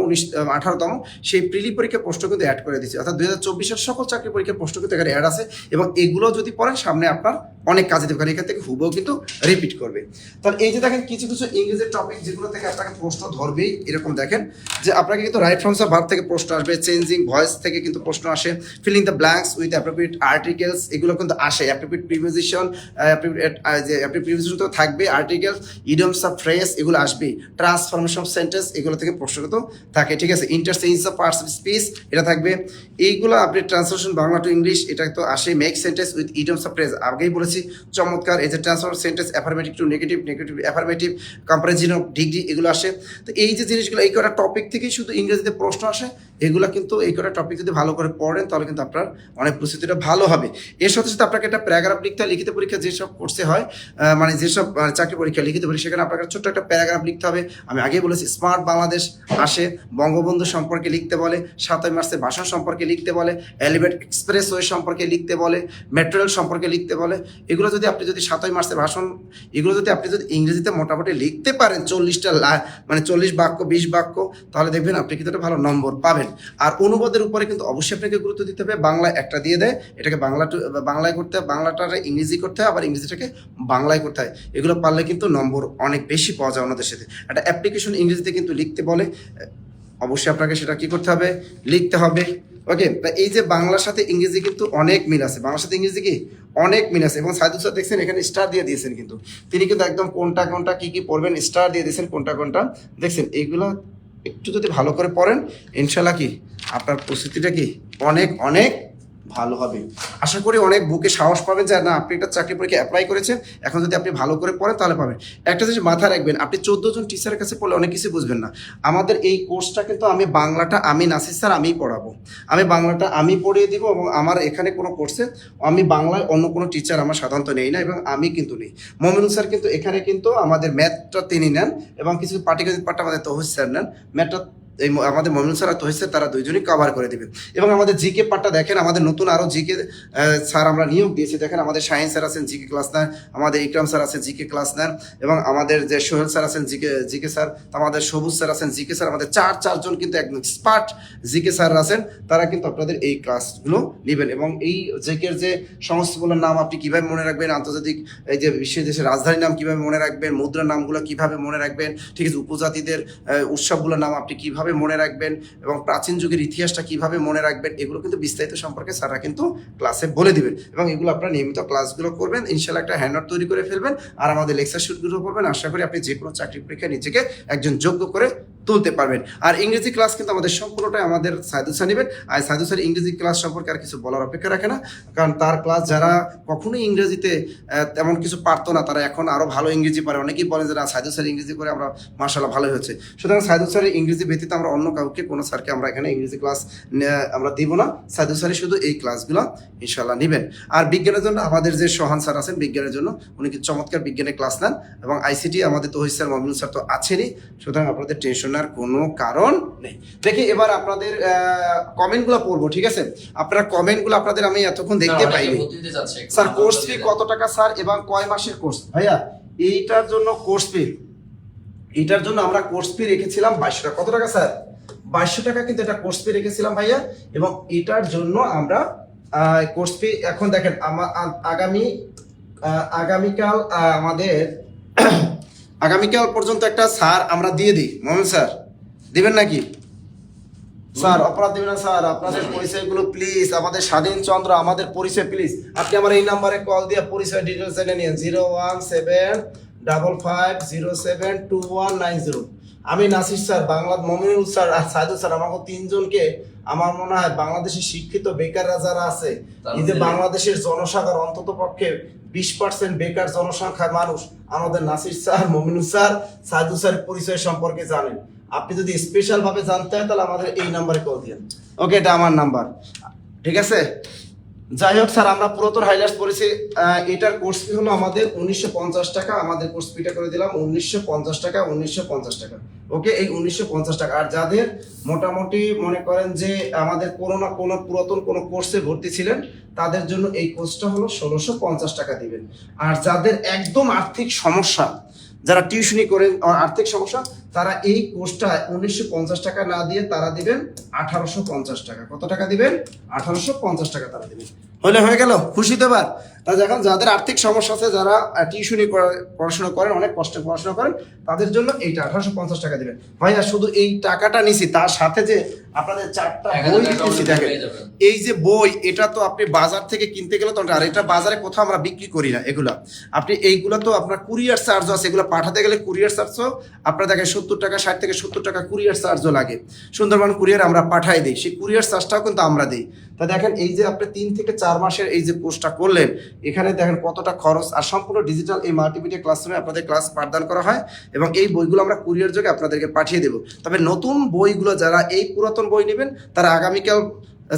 18তম, সেই প্রিলি পরীক্ষার প্রশ্ন কিন্তু অ্যাড করে দিয়েছি। অর্থাৎ 2024 সালের সকল চাকরি পরীক্ষার প্রশ্ন কিন্তু এখানে অ্যাড আছে, এবং এগুলো যদি পড়েন সামনে আপনার অনেক কাজে দেবে, কারণ এখান থেকে হুবও কিন্তু রিপিট করবে। তাহলে এই যে দেখেন, কিছু কিছু ইংরেজির টপিক যেগুলো থেকে আপনাকে প্রশ্ন ধরবেই, এরকম দেখেন যে আপনাকে কিন্তু রাইট ফ্রমস অফ ভার্ব থেকে প্রশ্ন আসবে, চেঞ্জিং ভয়েস থেকে কিন্তু প্রশ্ন আসে, filling the blanks with appropriate articles, এগুলো কিন্তু আসে, অ্যাপ্রোপ্রিয়েট প্রিপোজিশন, প্রিপোজিশন তো থাকবে, আর্টিকেলস, ইডিয়মস অফ ফ্রেজ, এগুলো আসবে, ট্রান্সফরমেশন অফ সেন্টেন্স, এগুলো থেকে প্রশ্ন কিন্তু থাকে, ঠিক আছে। Interchange of parts of speech, এটা থাকবে। এইগুলো আপনি ট্রান্সলেশন বাংলা টু ইংলিশ, এটা তো আসে। Make sentence with idioms of phrase, আগেই বলেছি, চমৎকার। এই যে transfer sentence, affirmative two negative, negative affirmative, comparison of degree, এগুলো আসে। তো এই যে জিনিসগুলো, এই কটা টপিক থেকেই শুধু ইংরেজিতে প্রশ্ন আসে। এগুলো কিন্তু এই কটা টপিক যদি ভালো করে পড়েন, তাহলে কিন্তু আপনার অনেক প্রস্তুতিটা ভালো হবে। এর সাথে সাথে আপনাকে একটা প্যারাগ্রাফ লিখতে হয়। লিখিত পরীক্ষা যেসব কোর্সে হয়, মানে যেসব চাকরি পরীক্ষা লিখিত পরীক্ষা, সেখানে আপনাকে ছোট্ট একটা প্যারাগ্রাফ লিখতে হবে। আমি আগেই বলেছি, স্মার্ট বাংলাদেশ আসে, বঙ্গবন্ধু সম্পর্কে লিখতে বলে, 7ই মার্চের ভাষণ সম্পর্কে লিখতে বলে, এলিভেট এক্সপ্রেসওয়ে সম্পর্কে লিখতে বলে, মেট্রো রেল সম্পর্কে লিখতে বলে। এগুলো যদি আপনি 7ই মার্চের ভাষণ, এগুলো যদি আপনি ইংরেজিতে মোটামুটি লিখতে পারেন 40টা মানে 40 বাক্য 20 বাক্য, তাহলে দেখবেন আপনি কিন্তু একটা ভালো নম্বর পাবেন। আর অনুবাদের উপরে কিন্তু অবশ্যই আপনাকে গুরুত্ব দিতে হবে। বাংলায় একটা দিয়ে দেয়, এটাকে বাংলায় করতে হয়, বাংলাটারে ইংরেজি করতে হয়, আবার ইংরেজিটাকে বাংলায় করতে হয়। এগুলো পারলে কিন্তু নম্বর অনেক বেশি পাওয়া যায় অন্যদের সাথে। একটা অ্যাপ্লিকেশন ইংরেজিতে কিন্তু লিখতে বলে, অবশ্যই আপনাকে সেটা কি করতে হবে, লিখতে হবে। ওকে, এই যে বাংলার সাথে ইংরেজি কিন্তু অনেক মিল আছে, বাংলার সাথে ইংরেজি কি অনেক মিল আছে। এবং সাইদুল স্যার দেখছেন এখানে স্টার দিয়ে দিয়েছেন, কিন্তু তিনি কিন্তু একদম কোনটা কোনটা কি কি পড়বেন স্টার দিয়ে দিয়েছেন, কোনটা কোনটা দেখছেন। এইগুলো একটু যদি ভালো করে পড়েন, ইনশাল্লাহ কি আপনার প্রস্তুতিটা কি অনেক অনেক ভালো হবে। আশা করি অনেক বুকে সাহস পাবেন যে না, আপনি একটা চাকরি পরীক্ষা অ্যাপ্লাই করেছেন, এখন যদি আপনি ভালো করে পড়েন তাহলে পাবেন। একটা জিনিস মাথায় রাখবেন, আপনি 14 জন টিচারের কাছে পড়লে অনেক কিছু বুঝবেন না। আমাদের এই কোর্সটা কিন্তু বাংলাটা আমি নাসির স্যার আমিই পড়াবো, আমি বাংলাটা আমি পড়িয়ে দিব। এবং আমার এখানে কোনো কোর্সে আমি বাংলায় অন্য কোনো টিচার আমার সাধারণত নেই না, এবং আমি কিন্তু নেই। মমিনুল স্যার কিন্তু এখানে কিন্তু আমাদের ম্যাথটা তিনি নেন, এবং কিছু পাটিগণিত পাঠটা আমাদের তৌহিদ স্যার নেন। ম্যাথটা এই আমাদের মমিনুল স্যার আর তৌহিদ স্যার, তারা দুইজনই কভার করে দেবেন। এবং আমাদের জিকে পার্টটা দেখেন, আমাদের নতুন আরও জিকে স্যার আমরা নিয়োগ দিয়েছি। দেখেন, আমাদের শাহিন স্যার আছেন জিকে ক্লাস নেন, আমাদের ইকরাম স্যার আছেন জিকে ক্লাস নেন, এবং আমাদের যে সোহেল স্যার আছেন জিকে স্যার, আমাদের সবুজ স্যার আছেন জিকে স্যার, আমাদের চারজন কিন্তু একদম এক্সপার্ট জিকে স্যার আছেন, তারা কিন্তু আপনাদের এই ক্লাসগুলো নেবেন। এবং এই জিকের যে সংস্থাগুলোর নাম আপনি কীভাবে মনে রাখবেন, আন্তর্জাতিক এই যে বিশ্ব দেশের রাজধানীর নাম কীভাবে মনে রাখবেন, মুদ্রার নামগুলো কীভাবে মনে রাখবেন, ঠিক আছে, উপজাতিদের উৎসবগুলোর নাম আপনি কীভাবে মনে রাখবেন, এবং প্রাচীন যুগের ইতিহাসটা কিভাবে মনে রাখবেন, এগুলো কিন্তু বিস্তারিত সম্পর্কে স্যাররা কিন্তু ক্লাসে বলে দিবেন। এবং এগুলো আপনারা নিয়মিত ক্লাসগুলো করবেন, ইনশাল্লাহ একটা হ্যান্ডআউট তৈরি করে ফেলবেন, আর আমাদের লেকচার শুটগুলো করবেন। আশা করি আপনি যে কোনো চাকরি পরীক্ষায় নিজেকে একজন যোগ্য করে তুলতে পারবেন। আর ইংরেজি ক্লাস কিন্তু আমাদের সম্পূর্ণটাই আমাদের সাইদুল স্যার নেবেন। আর সাইদুল স্যার ইংরেজি ক্লাস সম্পর্কে আর কিছু বলার অপেক্ষা রাখে না, কারণ তার ক্লাস যারা কখনোই ইংরেজিতে তেমন কিছু পারতো না, তারা এখন আরও ভালো ইংরেজি পারে। অনেকেই বলেন যে না, সাইদুল স্যার ইংরেজি করে আমরা মাশাআল্লাহ ভালোই হচ্ছে। সুতরাং সাইদুল স্যারের ইংরেজি ব্যতীত আমরা অন্য কাউকে, কোনো স্যারকে আমরা এখানে ইংরেজি ক্লাস আমরা দিব না। সাইদুল স্যারই শুধু এই ক্লাসগুলো ইনশাল্লাহ নেবেন। আর বিজ্ঞানের জন্য আমাদের যে সোহান স্যার আছেন বিজ্ঞানের জন্য, উনি কি চমৎকার বিজ্ঞানের ক্লাস নেন। এবং আইসিটি আমাদের তৌহিদ স্যার, মমিনুল স্যার তো আছেনই, সুতরাং আপনাদের টেনশন টেনশনের কোনো কারণ নেই। দেখি এবার আপনাদের কমেন্টগুলো পড়বো, ঠিক আছে? আপনারা কমেন্টগুলো আপনাদের আমি এতক্ষণ দেখতে পাইনি। স্যার কোর্স ফি কত টাকা স্যার এবং কয় মাসের কোর্স? ভাইয়া এইটার জন্য কোর্স ফি, এটার জন্য আমরা কোর্স ফি রেখেছিলাম 2200 টাকা। কত টাকা স্যার? 2200 টাকা কিন্তু এটা কোর্স ফি রেখেছিলাম ভাইয়া। এবং এটার জন্য আমরা কোর্স ফি এখন দেখেন আগামীকাল আমাদের আগামীকাল পর্যন্ত একটা স্যার আমরা দিয়ে দিই। মোহাম্মদ স্যার দিবেন নাকি? স্যার অপরাধ দিবেন না স্যার, আপনাদের পরিচয়গুলো প্লিজ, আমাদের স্বাধীন চন্দ্র আমাদের পরিচয় প্লিজ আপনি আমার এই নাম্বারে কল দিয়ে পরিচয় ডিটেলস জেনে নিন। 01755072190। আমি নাসির স্যার, বাংলা মমিনুল স্যার আর সাইদুল স্যার, আমাকে তিনজনকে আমার মনে হয় বাংলাদেশের শিক্ষিত বেকাররা যারা আছে, এই যে বাংলাদেশের জনসাধারণ অন্তত পক্ষে 20% বেকার জনসংখ্যার মানুষ আমাদের Nasir sir, Mominul sir, Saidul sir পরিচয় সম্পর্কে জানেন। আপনি যদি স্পেশাল ভাবে জানতে হয় তাহলে আমাদের এই নাম্বারে কল দিন। ওকে, এটা আমার নাম্বার, ঠিক আছে? যাই হোক স্যার, আমরা পুরাতন হাইলাইটস পড়েছি। এটার কোর্স ফি হলো আমাদের 1950 টাকা। আমাদের কোর্স ফিটা করে দিলাম 1950 টাকা, 1950 টাকা। ওকে, এই 1950 টাকা। আর যাদের মোটামুটি মনে করেন যে আমাদের কোনো না কোনো পুরাতন কোনো কোর্সে ভর্তি ছিলেন, তাদের জন্য এই কোর্সটা হলো 1650 টাকা দিবেন। আর যাদের একদম আর্থিক সমস্যা, যারা টিউশনি করেন আর্থিক সমস্যা, তারা এই কোর্সটা 1950 টাকা না দিয়ে তারা দিবেন 1850 টাকা। কত টাকা দিবেন? 1850 টাকা তারা দিবেন। হলে হয়ে গেল, খুশি তো? এবার এখন যাদের আর্থিক সমস্যা আছে, যারা টিউশনি পড়াশোনা করেন, অনেক কষ্টে পড়াশোনা করেন, তাদের জন্য এইটা 1850 টাকা দিবেন। ভাইয়া শুধু এই টাকাটা নিছি, তার সাথে যে আপনাদের 4টা বই দিচ্ছি, দেখেন এই যে বই, এটা তো আপনি বাজার থেকে কিনতে গেলে তো, আর এটা বাজারে কোথাও আমরা বিক্রি করি না এগুলা। আপনি এইগুলা তো আপনার কুরিয়ার চার্জও আছে, এগুলো পাঠাতে গেলে কুরিয়ার চার্জও আপনার দেখেন 70 টাকা, 60 থেকে 70 টাকা কুরিয়ার চার্জও লাগে। সুন্দরবন কুরিয়ার আমরা পাঠাই দিই, সেই কুরিয়ার চার্জটাও কিন্তু আমরা দিই। তা দেখেন এই যে আপনি 3 থেকে 4 মাসের এই যে কোর্সটা করলেন, এখানে দেখেন কতটা খরচ। আর সম্পূর্ণ ডিজিটাল এই মাল্টিমিডিয়া ক্লাসরুমে আপনাদের ক্লাস পাঠদান করা হয় এবং এই বইগুলো আমরা কুরিয়ার যোগে আপনাদেরকে পাঠিয়ে দেবো। তবে নতুন বইগুলো যারা এই পুরাতন বই নেবেন, তারা আগামীকাল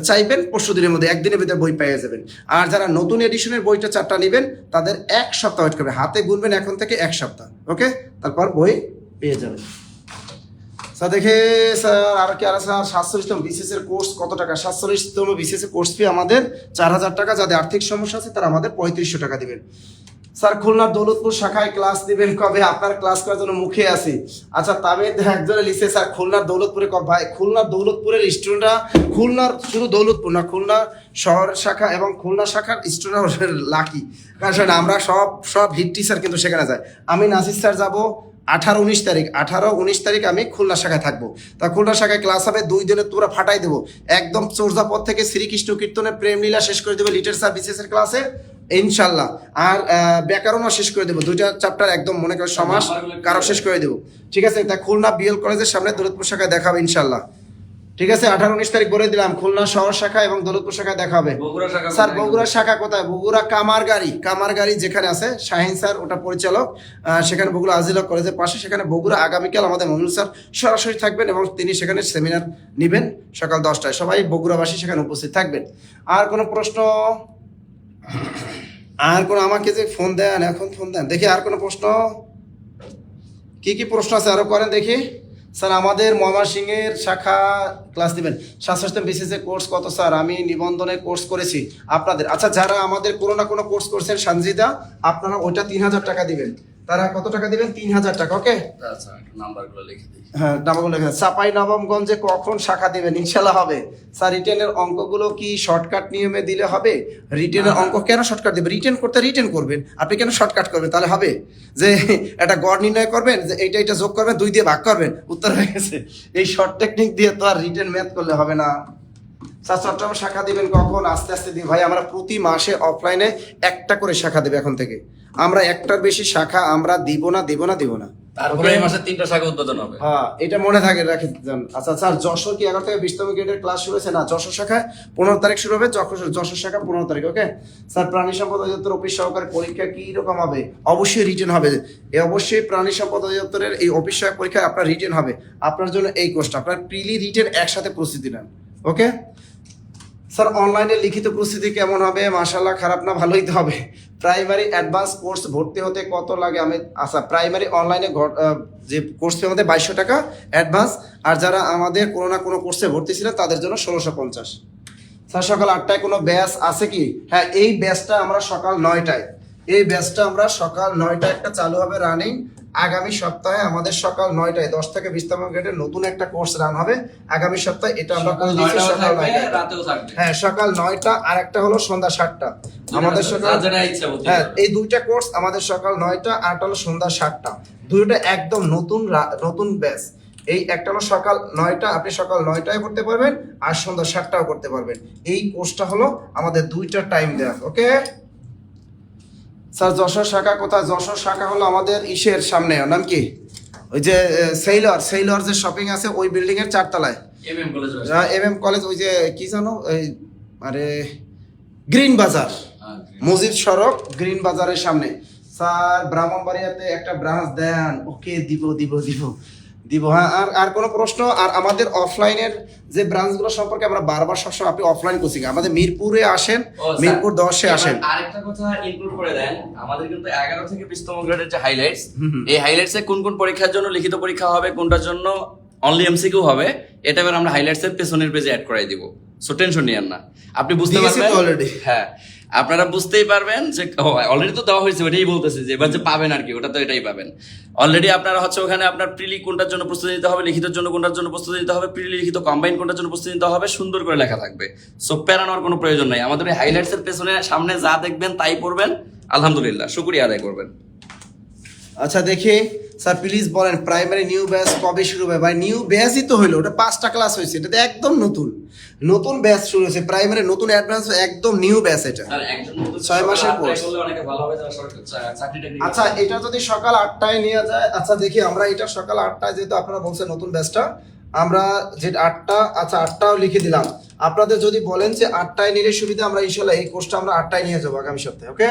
চাইবেন, পরশু দিনের মধ্যে, একদিনের ভিতরে বই পেয়ে যাবেন। আর যারা নতুন এডিশনের বইটা 4টা নেবেন, তাদের 1 সপ্তাহ ওয়েট করবে, হাতে গুনবেন এখন থেকে 1 সপ্তাহ। ওকে, তারপর বই পেয়ে যাবেন। স্যার দেখে স্যার আর কি আর স্যার 47তম বিসিএস এর কোর্স কত টাকা? 47তম বিসিএস এর কোর্স ফি আমাদের 4000 টাকা। যাদের আর্থিক সমস্যা আছে তারা আমাদের 3500 টাকা দিবেন। স্যার খুলনার দৌলতপুর শাখায় ক্লাস দিবেন কবে? আপনার ক্লাস করার জন্য মুখে আছি। আচ্ছা, তবে একজনে লিখছে স্যার খুলনার দৌলতপুরে কবে? ভাই খুলনার দৌলতপুরের স্টুডেন্টরা, খুলনার শুধু দৌলতপুর না, খুলনা শহর শাখা এবং খুলনা শাখার স্টুডেন্ট লাকি, কারণ আমরা সব হিট টিচার কিন্তু সেখানে যায়। আমি নাসির স্যার যাবো 18-19 তারিখ, 18-19 তারিখ আমি খুলনা শাখায় থাকবো। তা খুলনা শাখায় ক্লাস হবে 2 দিনে, তোরা ফাটাই দেবো একদম। চোরজাপথ থেকে শ্রীকৃষ্ণ কীর্তনের প্রেম লীলা শেষ করে দেবো লিটার স্যার বিসিএস এর ক্লাসে ইনশাল্লাহ। আর ব্যাকরণও শেষ করে দেবো, 2টা চ্যাপ্টার একদম মনে করে সমাস কারো শেষ করে দেবো, ঠিক আছে? তা খুলনা বিএল কলেজের সামনে দৌলতপুর শাখায় দেখা হবে ইনশাল্লাহ, ঠিক আছে? 18-19 তারিখ বলে দিলাম, খুলনা শহর শাখা এবং দৌলতপুর শাখায় দেখা হবে। স্যার বগুড়া শাখা কোথায়? বগুড়া কামারগাড়ি যেখানে আছে শাহিন স্যার, ওটা পরিচালক, সেখানে বগুড়া আজিলা কলেজের পাশে, সেখানে বগুড়া। আগামীকাল আমাদের মমিনুল স্যার সরাসরি থাকবেন এবং তিনি সেখানে সেমিনার নেবেন সকাল 10টায়। সবাই বগুড়াবাসী সেখানে উপস্থিত থাকবেন। আর কোনো প্রশ্ন? আর কোনো, আমাকে যে ফোন দেন, এখন ফোন দেন দেখি। আর কোনো প্রশ্ন? কি প্রশ্ন আছে আরো করেন দেখি। স্যার আমাদের ময়মনসিংহের শাখা ক্লাস দিবেন। 47তম বিসিএস এর কোর্স কত স্যার? আমি নিবন্ধনের কোর্স করেছি আপনাদের। আচ্ছা, যারা আমাদের কোনো না কোনো কোর্স করছেন সঞ্জিদা, আপনারা ওইটা 3000 টাকা দিবেন। তারা কত টাকা দিবেন? 3000 টাকা। ওকে, আচ্ছা, নাম্বারগুলো লিখে দিই। হ্যাঁ, নাম্বারগুলো লিখে দিন। চাপাই নবমগঞ্জে কখন শাখা দিবেন? ইনশাল্লাহ হবে। স্যার রিটেনের অঙ্কগুলো কি শর্টকাট নিয়মে দিলে হবে? রিটেনের অঙ্ক কেন শর্টকাট দেবেন? রিটেন করতে রিটেন করবেন, আপনি কেন শর্টকাট করবেন? তাহলে হবে যে একটা গড় নির্ণয় করবেন, যে এইটা যোগ করবেন, 2 দিয়ে ভাগ করবেন, উত্তর হয়ে গেছে। এই শর্ট টেকনিক দিয়ে তো আর রিটেন ম্যাথ করলে হবে না। স্যার চট্টগ্রাম শাখা দিবেন কখন? আস্তে আস্তে দিই ভাই, আমরা প্রতি মাসে অফলাইনে 1টা করে শাখা দেবে এখন থেকে। আমরা 1টার বেশি শাখা আমরা দিব না। তারপরে এই মাসে 3টা শাখা উদ্বোধন হবে। হ্যাঁ, এটা মনে থাকে, রাখে যান। আচ্ছা স্যার, যশোর কি 11 থেকে 20তম গ্রেডের ক্লাস শুরু হয়েছে? না, যশোর শাখায় 15 তারিখ শুরু হবে। যশোর শাখা 15 তারিখ। ওকে স্যার, প্রাণী সম্পদ অধিদপ্তর অফিস সহকারী পরীক্ষা কি রকম হবে? অবশ্যই রিটেন হবে। অবশ্যই প্রাণী সম্পদ অধিদপ্তরের এই অফিস সহায়ক পরীক্ষায় আপনার রিটেন হবে। আপনার জন্য এই কোর্সটা, আপনার প্রিলি রিটেন একসাথে প্রস্তুতি নেন। ওকে স্যার অনলাইনে লিখিত প্রস্তুতি কেমন হবে? মাশাআল্লাহ, খারাপ না, ভালোই তো হবে। প্রাইমারি অ্যাডভান্স কোর্স ভর্তি হতে কত লাগে? আমি আচ্ছা, প্রাইমারি অনলাইনে যে কোর্স ফি আমাদের 2200 টাকা অ্যাডভান্স, আর যারা আমাদের কোনো না কোনো কোর্সে ভর্তি ছিলেন তাদের জন্য 1650। স্যার সকাল 8টায় কোনো ব্যাচ আছে কি? হ্যাঁ, এই ব্যাচটা আমরা সকাল 9টায়, এই ব্যাচটা আমরা সকাল 9টায় একটা চালু হবে রানিং। আগামী সপ্তাহে আমাদের সকাল 9টায় 10 থেকে 20তম গ্রেডের নতুন একটা কোর্স রান হবে আগামী সপ্তাহে। এটা আমরা করে দিয়েছি সকাল 9টায়, রাতেও থাকবে। হ্যাঁ সকাল 9টা, আর একটা হলো সন্ধ্যা 7টা। আমাদের সকাল, যারা ইচ্ছা বলতে হ্যাঁ পারবে। এই দুইটা কোর্স আমাদের সকাল 9টা, আর একটা হলো সন্ধ্যা 7টা। দুইটা একদম নতুন নতুন ব্যাচ। এই একটা হলো সকাল 9টা, আপনি সকাল 9টায় করতে পারবেন, আর সন্ধ্যা 7টাও করতে পারবেন। এই কোর্সটা হলো আমাদের দুইটা টাইম দেওয়া। ওকে স্যার, যশোর শাখা কোথায়? যশোর শাখা হলো আমাদের ইসের সামনে, ওর নাম কি, ওই যে সেইলর যে শপিং আছে ওই বিল্ডিং এর 4 তলায়, এমএম কলেজ এমএম কলেজ, ওই যে কি জানো, এই আরে গ্রিন বাজার, মসজিদ সড়ক গ্রিন বাজারের সামনে। স্যার ব্রাহ্মণবাড়িয়াতে একটা ব্রাঞ্চ দেন। ওকে, দিব দিব দিব দিব হ্যাঁ। আর কোনো প্রশ্ন? আর আমাদের অফলাইনের যে ব্রাঞ্চগুলো সম্পর্কে আমরা বারবার সবসময়, আপনি অফলাইন কোচিং আমাদের মিরপুরে আসেন, মিরপুর 10-এ আসেন। আরেকটা কথা ইনক্লুড করে দেন, আমাদের কিন্তু 11 থেকে 20তম গ্রেডের যে হাইলাইটস, এই হাইলাইটসে কোন কোন পরীক্ষার জন্য লিখিত পরীক্ষা হবে, কোনটার জন্য অনলি এমসিকিউ হবে, এটা এবার আমরা হাইলাইটসের পেছনের পেজে অ্যাড করাই দিব। সো টেনশন নিয়েন না, আপনি বুঝতে দিয়েছি তো পারবেন already। হ্যাঁ, আপনারা বুঝতেই পারবেন যে অলরেডি তো দেওয়া হয়েছে, ওটাই বলতেছি যে এবার যে পাবেন আর কি, ওটা তো এটাই পাবেন অলরেডি। আপনারা হচ্ছে ওখানে আপনার প্রিলি কোনটার জন্য প্রস্তুতি নিতে হবে, লিখিতের জন্য কোনটার জন্য প্রস্তুতি নিতে হবে, প্রিলি লিখিত কম্বাইন কোনটার জন্য প্রস্তুতি নিতে হবে, সুন্দর করে লেখা থাকবে। সো প্যারানোর কোনো প্রয়োজন নাই, আমাদের এই হাইলাইটসের পেছনে সামনে যা দেখবেন তাই পড়বেন, আলহামদুলিল্লাহ শুকরিয়া আদায় করবেন। আচ্ছা দেখি স্যার প্লিজ বলেন প্রাইমারি নিউ ব্যাচ কবে শুরু হবে? ভাই নিউ ব্যাচই তো হইলো, ওটা 5টা ক্লাস হয়েছে, এটা তো একদম নতুন নতুন ব্যাচ শুরু হয়েছে। প্রাইমারি নতুন অ্যাডভান্স একদম নিউ ব্যাচ এটা। আর একজন নতুন 6 মাসের কোর্স। করলে অনেক ভালো হবে, যারা চাকরিটা আচ্ছা এটা যদি সকাল 8টায় নিয়ে যায়, আচ্ছা দেখি আমরা এটা সকাল 8টায়, যেহেতু আপনারা বলছেন নতুন ব্যাচটা, আমরা যে 8টা, আচ্ছা 8টাও লিখে দিলাম। আপনাদের যদি বলেন যে 8টায় নিলে সুবিধা, আমরা ইনশাল্লাহ এই কোর্সটা আমরা 8টায় নিয়ে যাবো আগামী সপ্তাহে। ওকে,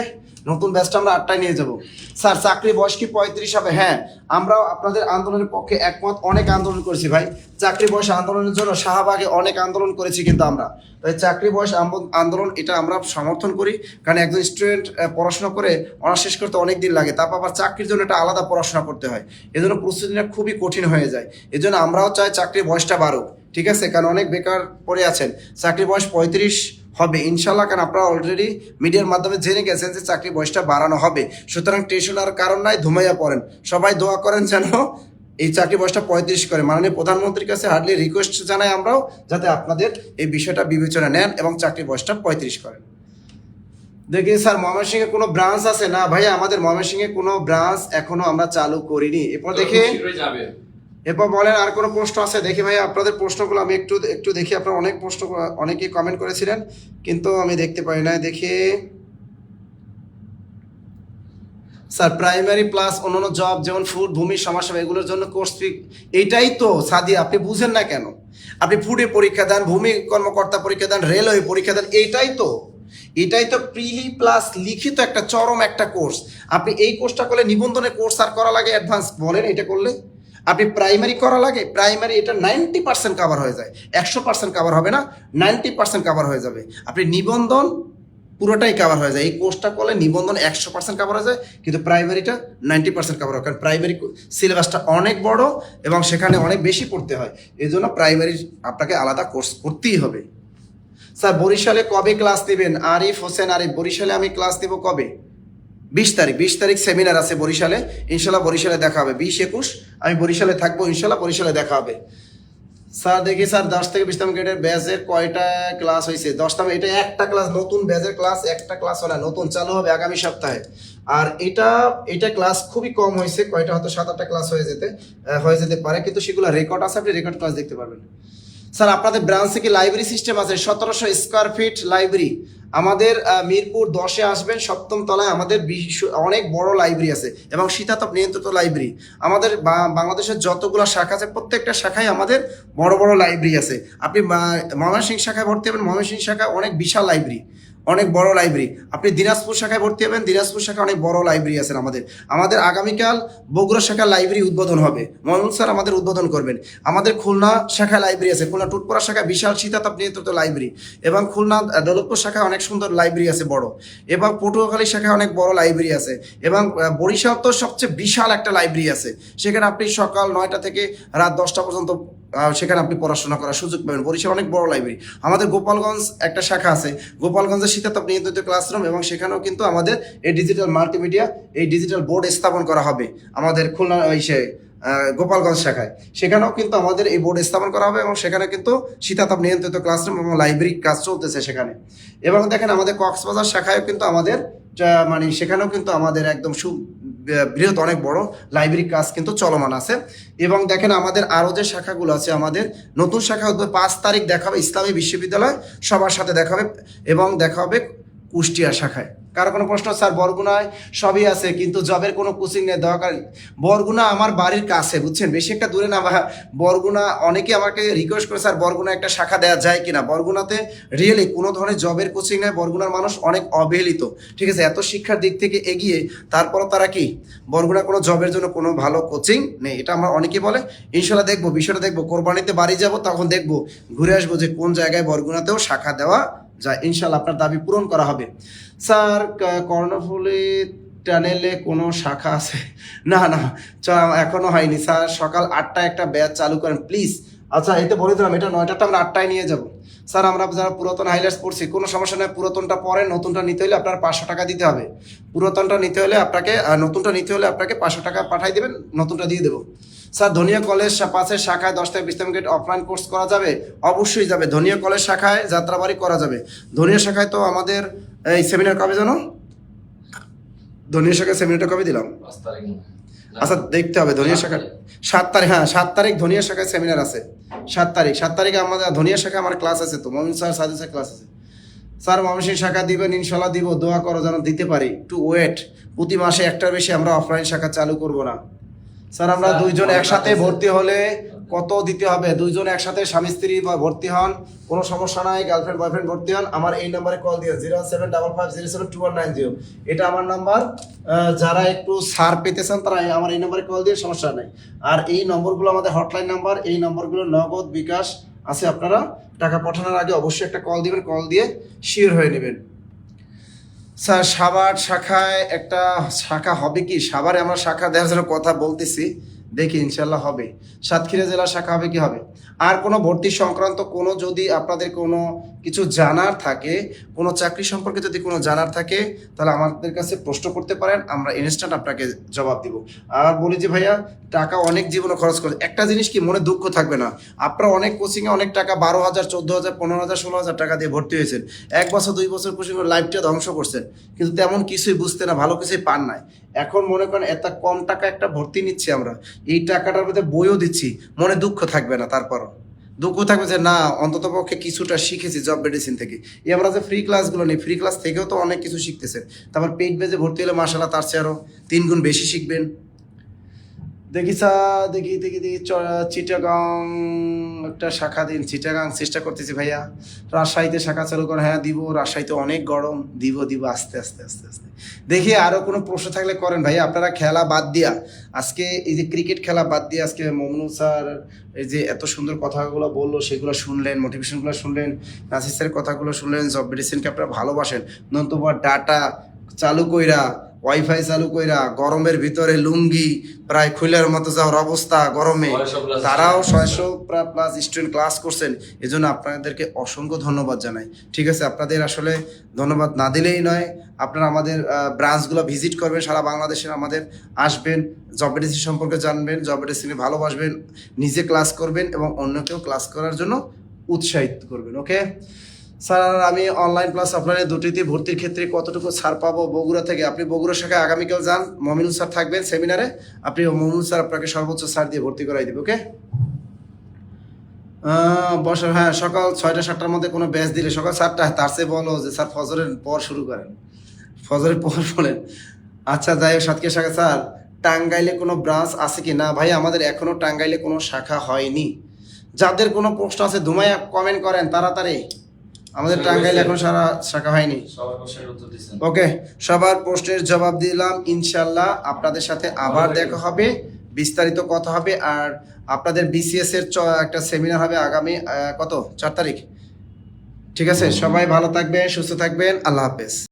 নতুন ব্যাচটা আমরা 8টায় নিয়ে যাবো। স্যার চাকরি বয়স কি 35 হবে? হ্যাঁ, আমরাও আপনাদের আন্দোলনের পক্ষে একমত, অনেক আন্দোলন করেছি ভাই। চাকরি বয়স আন্দোলনের জন্য শাহবাগে অনেক আন্দোলন করেছি, কিন্তু আমরা তাই চাকরি বয়স আন্দোলন এটা আমরা সমর্থন করি। কারণ একজন স্টুডেন্ট পড়াশোনা করে অনার্স শেষ করতে অনেক দিন লাগে, তারপর আবার চাকরির জন্য একটা আলাদা পড়াশোনা করতে হয়, এজন্য প্রস্তুতিটা খুবই কঠিন হয়ে যায়। এজন্য আমরাও চাই চাকরির বয়সটা বাড়ুক, ঠিক আছে? কারণ অনেক বেকার পড়ে আছেন। চাকরি বয়স 35 হবে ইনশাল্লাহ, কারণ আপনারা অলরেডি মিডিয়ার মাধ্যমে জেনে গেছেন যে চাকরি বয়সটা বাড়ানো হবে। সুতরাং টেনশন আর কারণ নাই, ধুমাইয়া পড়েন। সবাই দোয়া করেন যেন এই চাকরি বয়সটা 35 করে। মাননীয় প্রধানমন্ত্রীর কাছে হার্ডলি রিকোয়েস্ট জানাই আমরাও, যাতে আপনাদের এই বিষয়টা বিবেচনা নেন এবং চাকরি বয়সটা 35 করেন। দেখি স্যার ময়মনসিংহে কোনো ব্রাঞ্চ আছে? না ভাই, আমাদের ময়মনসিংহে কোনো ব্রাঞ্চ এখনো আমরা চালু করিনি। এরপর দেখি, যাবে। এরপর বলেন আর কোনো প্রশ্ন আছে? দেখি ভাই আপনাদের প্রশ্নগুলো আমি একটু দেখি। আপনারা অনেক প্রশ্ন, অনেকেই কমেন্ট করেছিলেন কিন্তু আমি দেখতে পাই না। দেখি স্যার প্রাইমারি প্লাস অন্যান্য জব যেমন ফুড, ভূমি, সমাজসেবা এগুলোর জন্য কোর্স ফি, এইটাই তো সাদিয়া, আপনি বুঝেন না কেন? আপনি ফুডে পরীক্ষা দেন, ভূমি কর্মকর্তা পরীক্ষা দেন, রেলওয়ে পরীক্ষা দেন, এটাই তো প্রিলি প্লাস লিখিত একটা চরম একটা কোর্স। আপনি এই কোর্সটা করলে নিবন্ধনের কোর্স আর করা লাগে অ্যাডভান্স, বলেন এটা করলে আপনি প্রাইমারি করা লাগে? প্রাইমারি এটা 90% কাভার হয়ে যায়, 100% কাভার হবে না, 90% কাভার হয়ে যাবে। আপনি নিবন্ধন পুরোটাই কাভার হয়ে যায়। এই কোর্সটা করলে নিবন্ধন 100% কাভার হয়ে যায়, কিন্তু প্রাইমারিটা 90% কাভার হয়, কারণ প্রাইমারি সিলেবাসটা অনেক বড় এবং সেখানে অনেক বেশি পড়তে হয়। এই জন্য প্রাইমারি আপনাকে আলাদা কোর্স করতেই হবে। স্যার বরিশালে কবে ক্লাস নেবেন? আরিফ হোসেন আরিফ, বরিশালে আমি ক্লাস নেব কবে? 20 তারিখ সেমিনার আছে বরিশালে, ইনশাল্লাহ বরিশালে দেখা হবে। 20-21 আমি বরিশালে থাকবো, ইনশাল্লাহ বরিশালে দেখা হবে। স্যার দেখি স্যার 10 থেকে 20তম গ্রেডের ব্যাচের কয়টা ক্লাস হয়েছে? 10তম, এটা একটা ক্লাস, নতুন ব্যাচের ক্লাস একটা ক্লাস হলে নতুন চালু হবে আগামী সপ্তাহে। আর এটা ক্লাস খুবই কম হয়েছে, কয়টা হয়তো 7-8টা ক্লাস হয়ে যেতে পারে, কিন্তু সেগুলো রেকর্ড আছে, আপনি রেকর্ড ক্লাস দেখতে পারবেন। স্যার আপনাদের ব্রাঞ্চে কি লাইব্রেরি সিস্টেম আছে? 1700 স্কোয়ার ফিট লাইব্রেরি আমাদের মিরপুর 10-এ আসবেন, 7ম তলায় আমাদের অনেক বড় লাইব্রেরি আছে এবং শীতাতপ নিয়ন্ত্রিত লাইব্রেরি। আমাদের বাংলাদেশের যতগুলো শাখা আছে প্রত্যেকটা শাখায় আমাদের বড় বড় লাইব্রেরি আছে। আপনি ময়মনসিংহ শাখায় ভর্তি হবেন, ময়মনসিংহ শাখায় অনেক বিশাল লাইব্রেরি, অনেক বড় লাইব্রেরি। আপনি দিনাজপুর শাখায় ভর্তি হবেন, দিনাজপুর শাখায় অনেক বড় লাইব্রেরি আছেন আমাদের আগামীকাল বগুড়া শাখার লাইব্রেরি উদ্বোধন হবে, মমিনুল স্যার আমাদের উদ্বোধন করবেন। আমাদের খুলনা শাখায় লাইব্রেরি আছে, খুলনা টুটপাড়া শাখায় বিশাল শীতাতাপ নিয়ন্ত্রিত লাইব্রেরি, এবং খুলনা দৌলতপুর শাখায় অনেক সুন্দর লাইব্রেরি আছে বড়, এবং পটুয়াখালী শাখায় অনেক বড় লাইব্রেরি আছে, এবং বরিশাল তো সবচেয়ে বিশাল একটা লাইব্রেরি আছে, সেখানে আপনি সকাল 9টা থেকে রাত 10টা পর্যন্ত সেখানে আপনি পড়াশোনা করার সুযোগ পাবেন। বরিশাল অনেক বড় লাইব্রেরি। আমাদের গোপালগঞ্জ একটা শাখা আছে, গোপালগঞ্জের শীতাতাপ নিয়ন্ত্রিত ক্লাসরুম, এবং সেখানেও কিন্তু আমাদের এই ডিজিটাল মাল্টিমিডিয়া, এই ডিজিটাল বোর্ড স্থাপন করা হবে আমাদের খুলনা গোপালগঞ্জ শাখায়। সেখানেও কিন্তু আমাদের এই বোর্ড স্থাপন করা হবে, এবং সেখানে কিন্তু শীতাতাপ নিয়ন্ত্রিত ক্লাসরুম এবং লাইব্রেরি কাজ চলতেছে সেখানে। এবং দেখেন আমাদের কক্সবাজার শাখায়ও কিন্তু আমাদের মানে সেখানেও কিন্তু আমাদের একদম বৃহৎ অনেক বড় লাইব্রেরি কাজ কিন্তু চলমান আছে। এবং দেখেন আমাদের আরও যে শাখাগুলো আছে, আমাদের নতুন শাখা হতে 5 তারিখ দেখা হবে ইসলামী বিশ্ববিদ্যালয়, সবার সাথে দেখা হবে, এবং দেখা হবে কুষ্টিয়া শাখায়। কারো কোনো প্রশ্ন? স্যার বরগুনায় সবই আছে কিন্তু জবের কোনো কোচিং নেই দরকার। বরগুনা আমার বাড়ির কাছে, বুঝছেন, বেশি একটা দূরে না। বরগুনা অনেকে আমাকে রিকোয়েস্ট করে স্যার বরগুনা একটা শাখা দেওয়া যায় কিনা। বরগুনাতে রিয়েলি কোনো ধরনের জবের কোচিং নেই। বরগুনার মানুষ অনেক অবহেলিত, ঠিক আছে, এত শিক্ষার দিক থেকে এগিয়ে, তারপরও তারা কি বরগুনা কোনো জবের জন্য কোনো ভালো কোচিং নেই, এটা আমরা অনেকেই বলে। ইনশাল্লাহ দেখবো, বিষয়টা দেখবো, কোরবানিতে বাড়ি যাব তখন দেখবো, ঘুরে আসবো যে কোন জায়গায় বরগুনাতেও শাখা দেওয়া যায়। ইনশাল্লাহ আপনার দাবি পূরণ করা হবে। স্যার কর্ণফুলী টানেলে কোনো শাখা আছে? না এখনো হয়নি স্যার। সকাল 8টায় একটা ব্যাচ চালু করেন প্লিজ। আচ্ছা এতে বলে দিলাম, এটা 9টাটা আমরা 8টায় নিয়ে যাব। স্যার আমরা যারা পুরাতন হাইলাইটস পড়ছি, কোনো সমস্যা নেই, পুরাতনটা পরে, নতুনটা নিতে হলে আপনার 500 টাকা দিতে হবে। পুরাতনটা নিতে হলে আপনাকে, নতুনটা নিতে হলে আপনাকে 500 টাকা পাঠাই দেবেন, নতুনটা দিয়ে দেবো। স্যার ধনিয়া কলেজ পাশের শাখায় 10 থেকে 20 মিনিট অফলাইন কোর্স করা যাবে? অবশ্যই যাবে। ধনিয়া কলেজ শাখায় যাত্রাবাড়ি করা যাবে। ধনিয়া শাখায় তো আমাদের এই সেমিনার কবে জানো? ধনিয়া শাখায় সেমিনারটা কবে দিলাম? 5 তারিখ। আচ্ছা দেখতে হবে। ধনিয়া শাখা 7 তারিখ, হ্যাঁ 7 তারিখ ধনিয়া শাখায় সেমিনার আছে। 7 তারিখে আমাদের ধনিয়া শাখায় আমার ক্লাস আছে, তো মমিন স্যার সাদিক স্যার ক্লাস আছে। স্যার ময়মনসিংহ শাখা দিবেন? ইনশাল্লাহ দিব, দোয়া করো যেন দিতে পারি। টু ওয়েট, প্রতি মাসে একটার বেশি আমরা অফলাইন শাখা চালু করব না। স্যার আমরা দুইজন একসাথে ভর্তি হলে কত দিতে হবে? দুইজন একসাথে স্বামী স্ত্রী ভর্তি হন, কোনো সমস্যা নাই, গার্লফ্রেন্ড বয়ফ্রেন্ড ভর্তি হন, আমার এই নাম্বারে কল দিয়ে 07550729190, এটা আমার নাম্বার। যারা একটু ছাড় পেতে চান তারা আমার এই নাম্বারে কল দিয়ে, সমস্যা নাই। আর এই নম্বরগুলো আমাদের হটলাইন নাম্বার, এই নম্বরগুলো নগদ বিকাশ আছে। আপনারা টাকা পাঠানোর আগে অবশ্যই একটা কল দিবেন, কল দিয়ে শিওর হয়ে নেবেন। স্যার সাভার শাখায় একটা শাখা হবে কি? সাভারে আমরা শাখা দেওয়ার জন্য কথা বলতেছি, দেখি ইনশাল্লাহ হবে। সাতক্ষীরা জেলা শাখা হবে কি? হবে। আর কোনো ভর্তি সংক্রান্ত কোনো যদি আপনাদের কোনো কিছু জানার থাকে, কোনো চাকরি সম্পর্কে যদি কোনো জানার থাকে, তাহলে আমাদের কাছে প্রশ্ন করতে পারেন, আমরা ইনস্ট্যান্ট আপনাকে জবাব দিব। আর বলি যে ভাইয়া টাকা অনেক জীবনে খরচ করে, একটা জিনিস কি মনে দুঃখ থাকবে না, আপনারা অনেক কোচিংয়ে অনেক টাকা 12,000 14,000 15,000 16,000 টাকা দিয়ে ভর্তি হয়েছেন, 1 বছর 2 বছর কোচিং লাইফটা ধ্বংস করছেন, কিন্তু তেমন কিছুই বুঝতে না, ভালো কিছুই পান নাই। এখন মনে করেন এত কম টাকা একটা ভর্তি নিচ্ছি আমরা, এই টাকাটার মধ্যে বইও দিচ্ছি, মনে দুঃখ থাকবে না, তারপরও দুঃখ থাকবে যে না অন্তত পক্ষে কিছুটা শিখেছি জব মেডিসিন থেকে। এই আমরা যে ফ্রি ক্লাসগুলো নিই, ফ্রি ক্লাস থেকেও তো অনেক কিছু শিখতেছেন। তারপর পেইড বেজে ভর্তি হলে মাশাআল্লাহ তার চেয়ে আরও 3 গুণ বেশি শিখবেন। দেখি চিটাগাং একটা শাখা দিন। চিটাগাং চেষ্টা করতেছি ভাইয়া। রাজশাহীতে শাখা চালু করেন? হ্যাঁ দিব। রাজশাহীতে অনেক গরম, দিব আস্তে আস্তে দেখি। আরো কোনো প্রশ্ন থাকলে করেন ভাইয়া। আপনারা খেলা বাদ দিয়া, আজকে এই যে ক্রিকেট খেলা বাদ দিয়ে, আজকে মমনুল স্যার এই যে এত সুন্দর কথাগুলো বললো সেগুলো শুনলেন, মোটিভেশনগুলো শুনলেন, নাসির স্যারের কথাগুলো শুনলেন, জব মেডিসিনকে আপনারা ভালোবাসেন, নতুবা ডাটা চালু কইরা, ওয়াইফাই চালু কইরা, গরমের ভিতরে লুঙ্গি প্রায় খুলের মতো যাওয়ার অবস্থা গরমে, তারাও 600+ স্টুডেন্ট ক্লাস করছেন। এজন্য আপনাদেরকে অসংখ্য ধন্যবাদ জানাই। ঠিক আছে, আপনাদের আসলে ধন্যবাদ না দিলেই নয়। আপনারা আমাদের ব্রাঞ্চগুলো ভিজিট করবেন, সারা বাংলাদেশের আমাদের আসবেন, জব মেডিসিন সম্পর্কে জানবেন, জব মেডিসিনে ভালোবাসবেন, নিজে ক্লাস করবেন এবং অন্যকেও ক্লাস করার জন্য উৎসাহিত করবেন। ওকে স্যার, আমি অনলাইন প্লাস অফলাইনে দুটিতে ভর্তির ক্ষেত্রে কতটুকু ছাড় পাবো? বগুড়া থেকে আপনি বগুড়া শাখায় আগামীকাল যান, মমিনুল স্যার থাকবেন সেমিনারে, আপনি মমিনুল স্যার আপনাকে সর্বোচ্চ ছাড় দিয়ে ভর্তি করাই দেবে। ওকে বসে, হ্যাঁ সকাল 6টা 7টার মধ্যে কোনো ব্যাচ দিলে, সকাল 7টা, তার চেয়ে বলো যে স্যার ফজরের পর শুরু করেন, ফজরের পর বলেন। আচ্ছা যাই হোক, সাতক্ষীরা শাখা। স্যার টাঙ্গাইলে কোনো ব্রাঞ্চ আছে কি? না ভাই, আমাদের এখনো টাঙ্গাইলে কোনো শাখা হয়নি। যাদের কোনো প্রশ্ন আছে ধুমাইয়া কমেন্ট করেন তাড়াতাড়ি। আমাদের টাঙ্গাইল এখন সারা শাখা হয়নি। সবার প্রশ্নের উত্তর দিচ্ছেন। ওকে, সবার প্রশ্নের জবাব দিলাম। ইনশাল্লাহ আপনাদের সাথে আবার দেখা হবে, বিস্তারিত কথা হবে। আর আপনাদের বিসিএস এর একটা সেমিনার হবে আগামী কত 4 তারিখ। ঠিক আছে, সবাই ভালো থাকবেন, সুস্থ থাকবেন, আল্লাহ হাফেজ।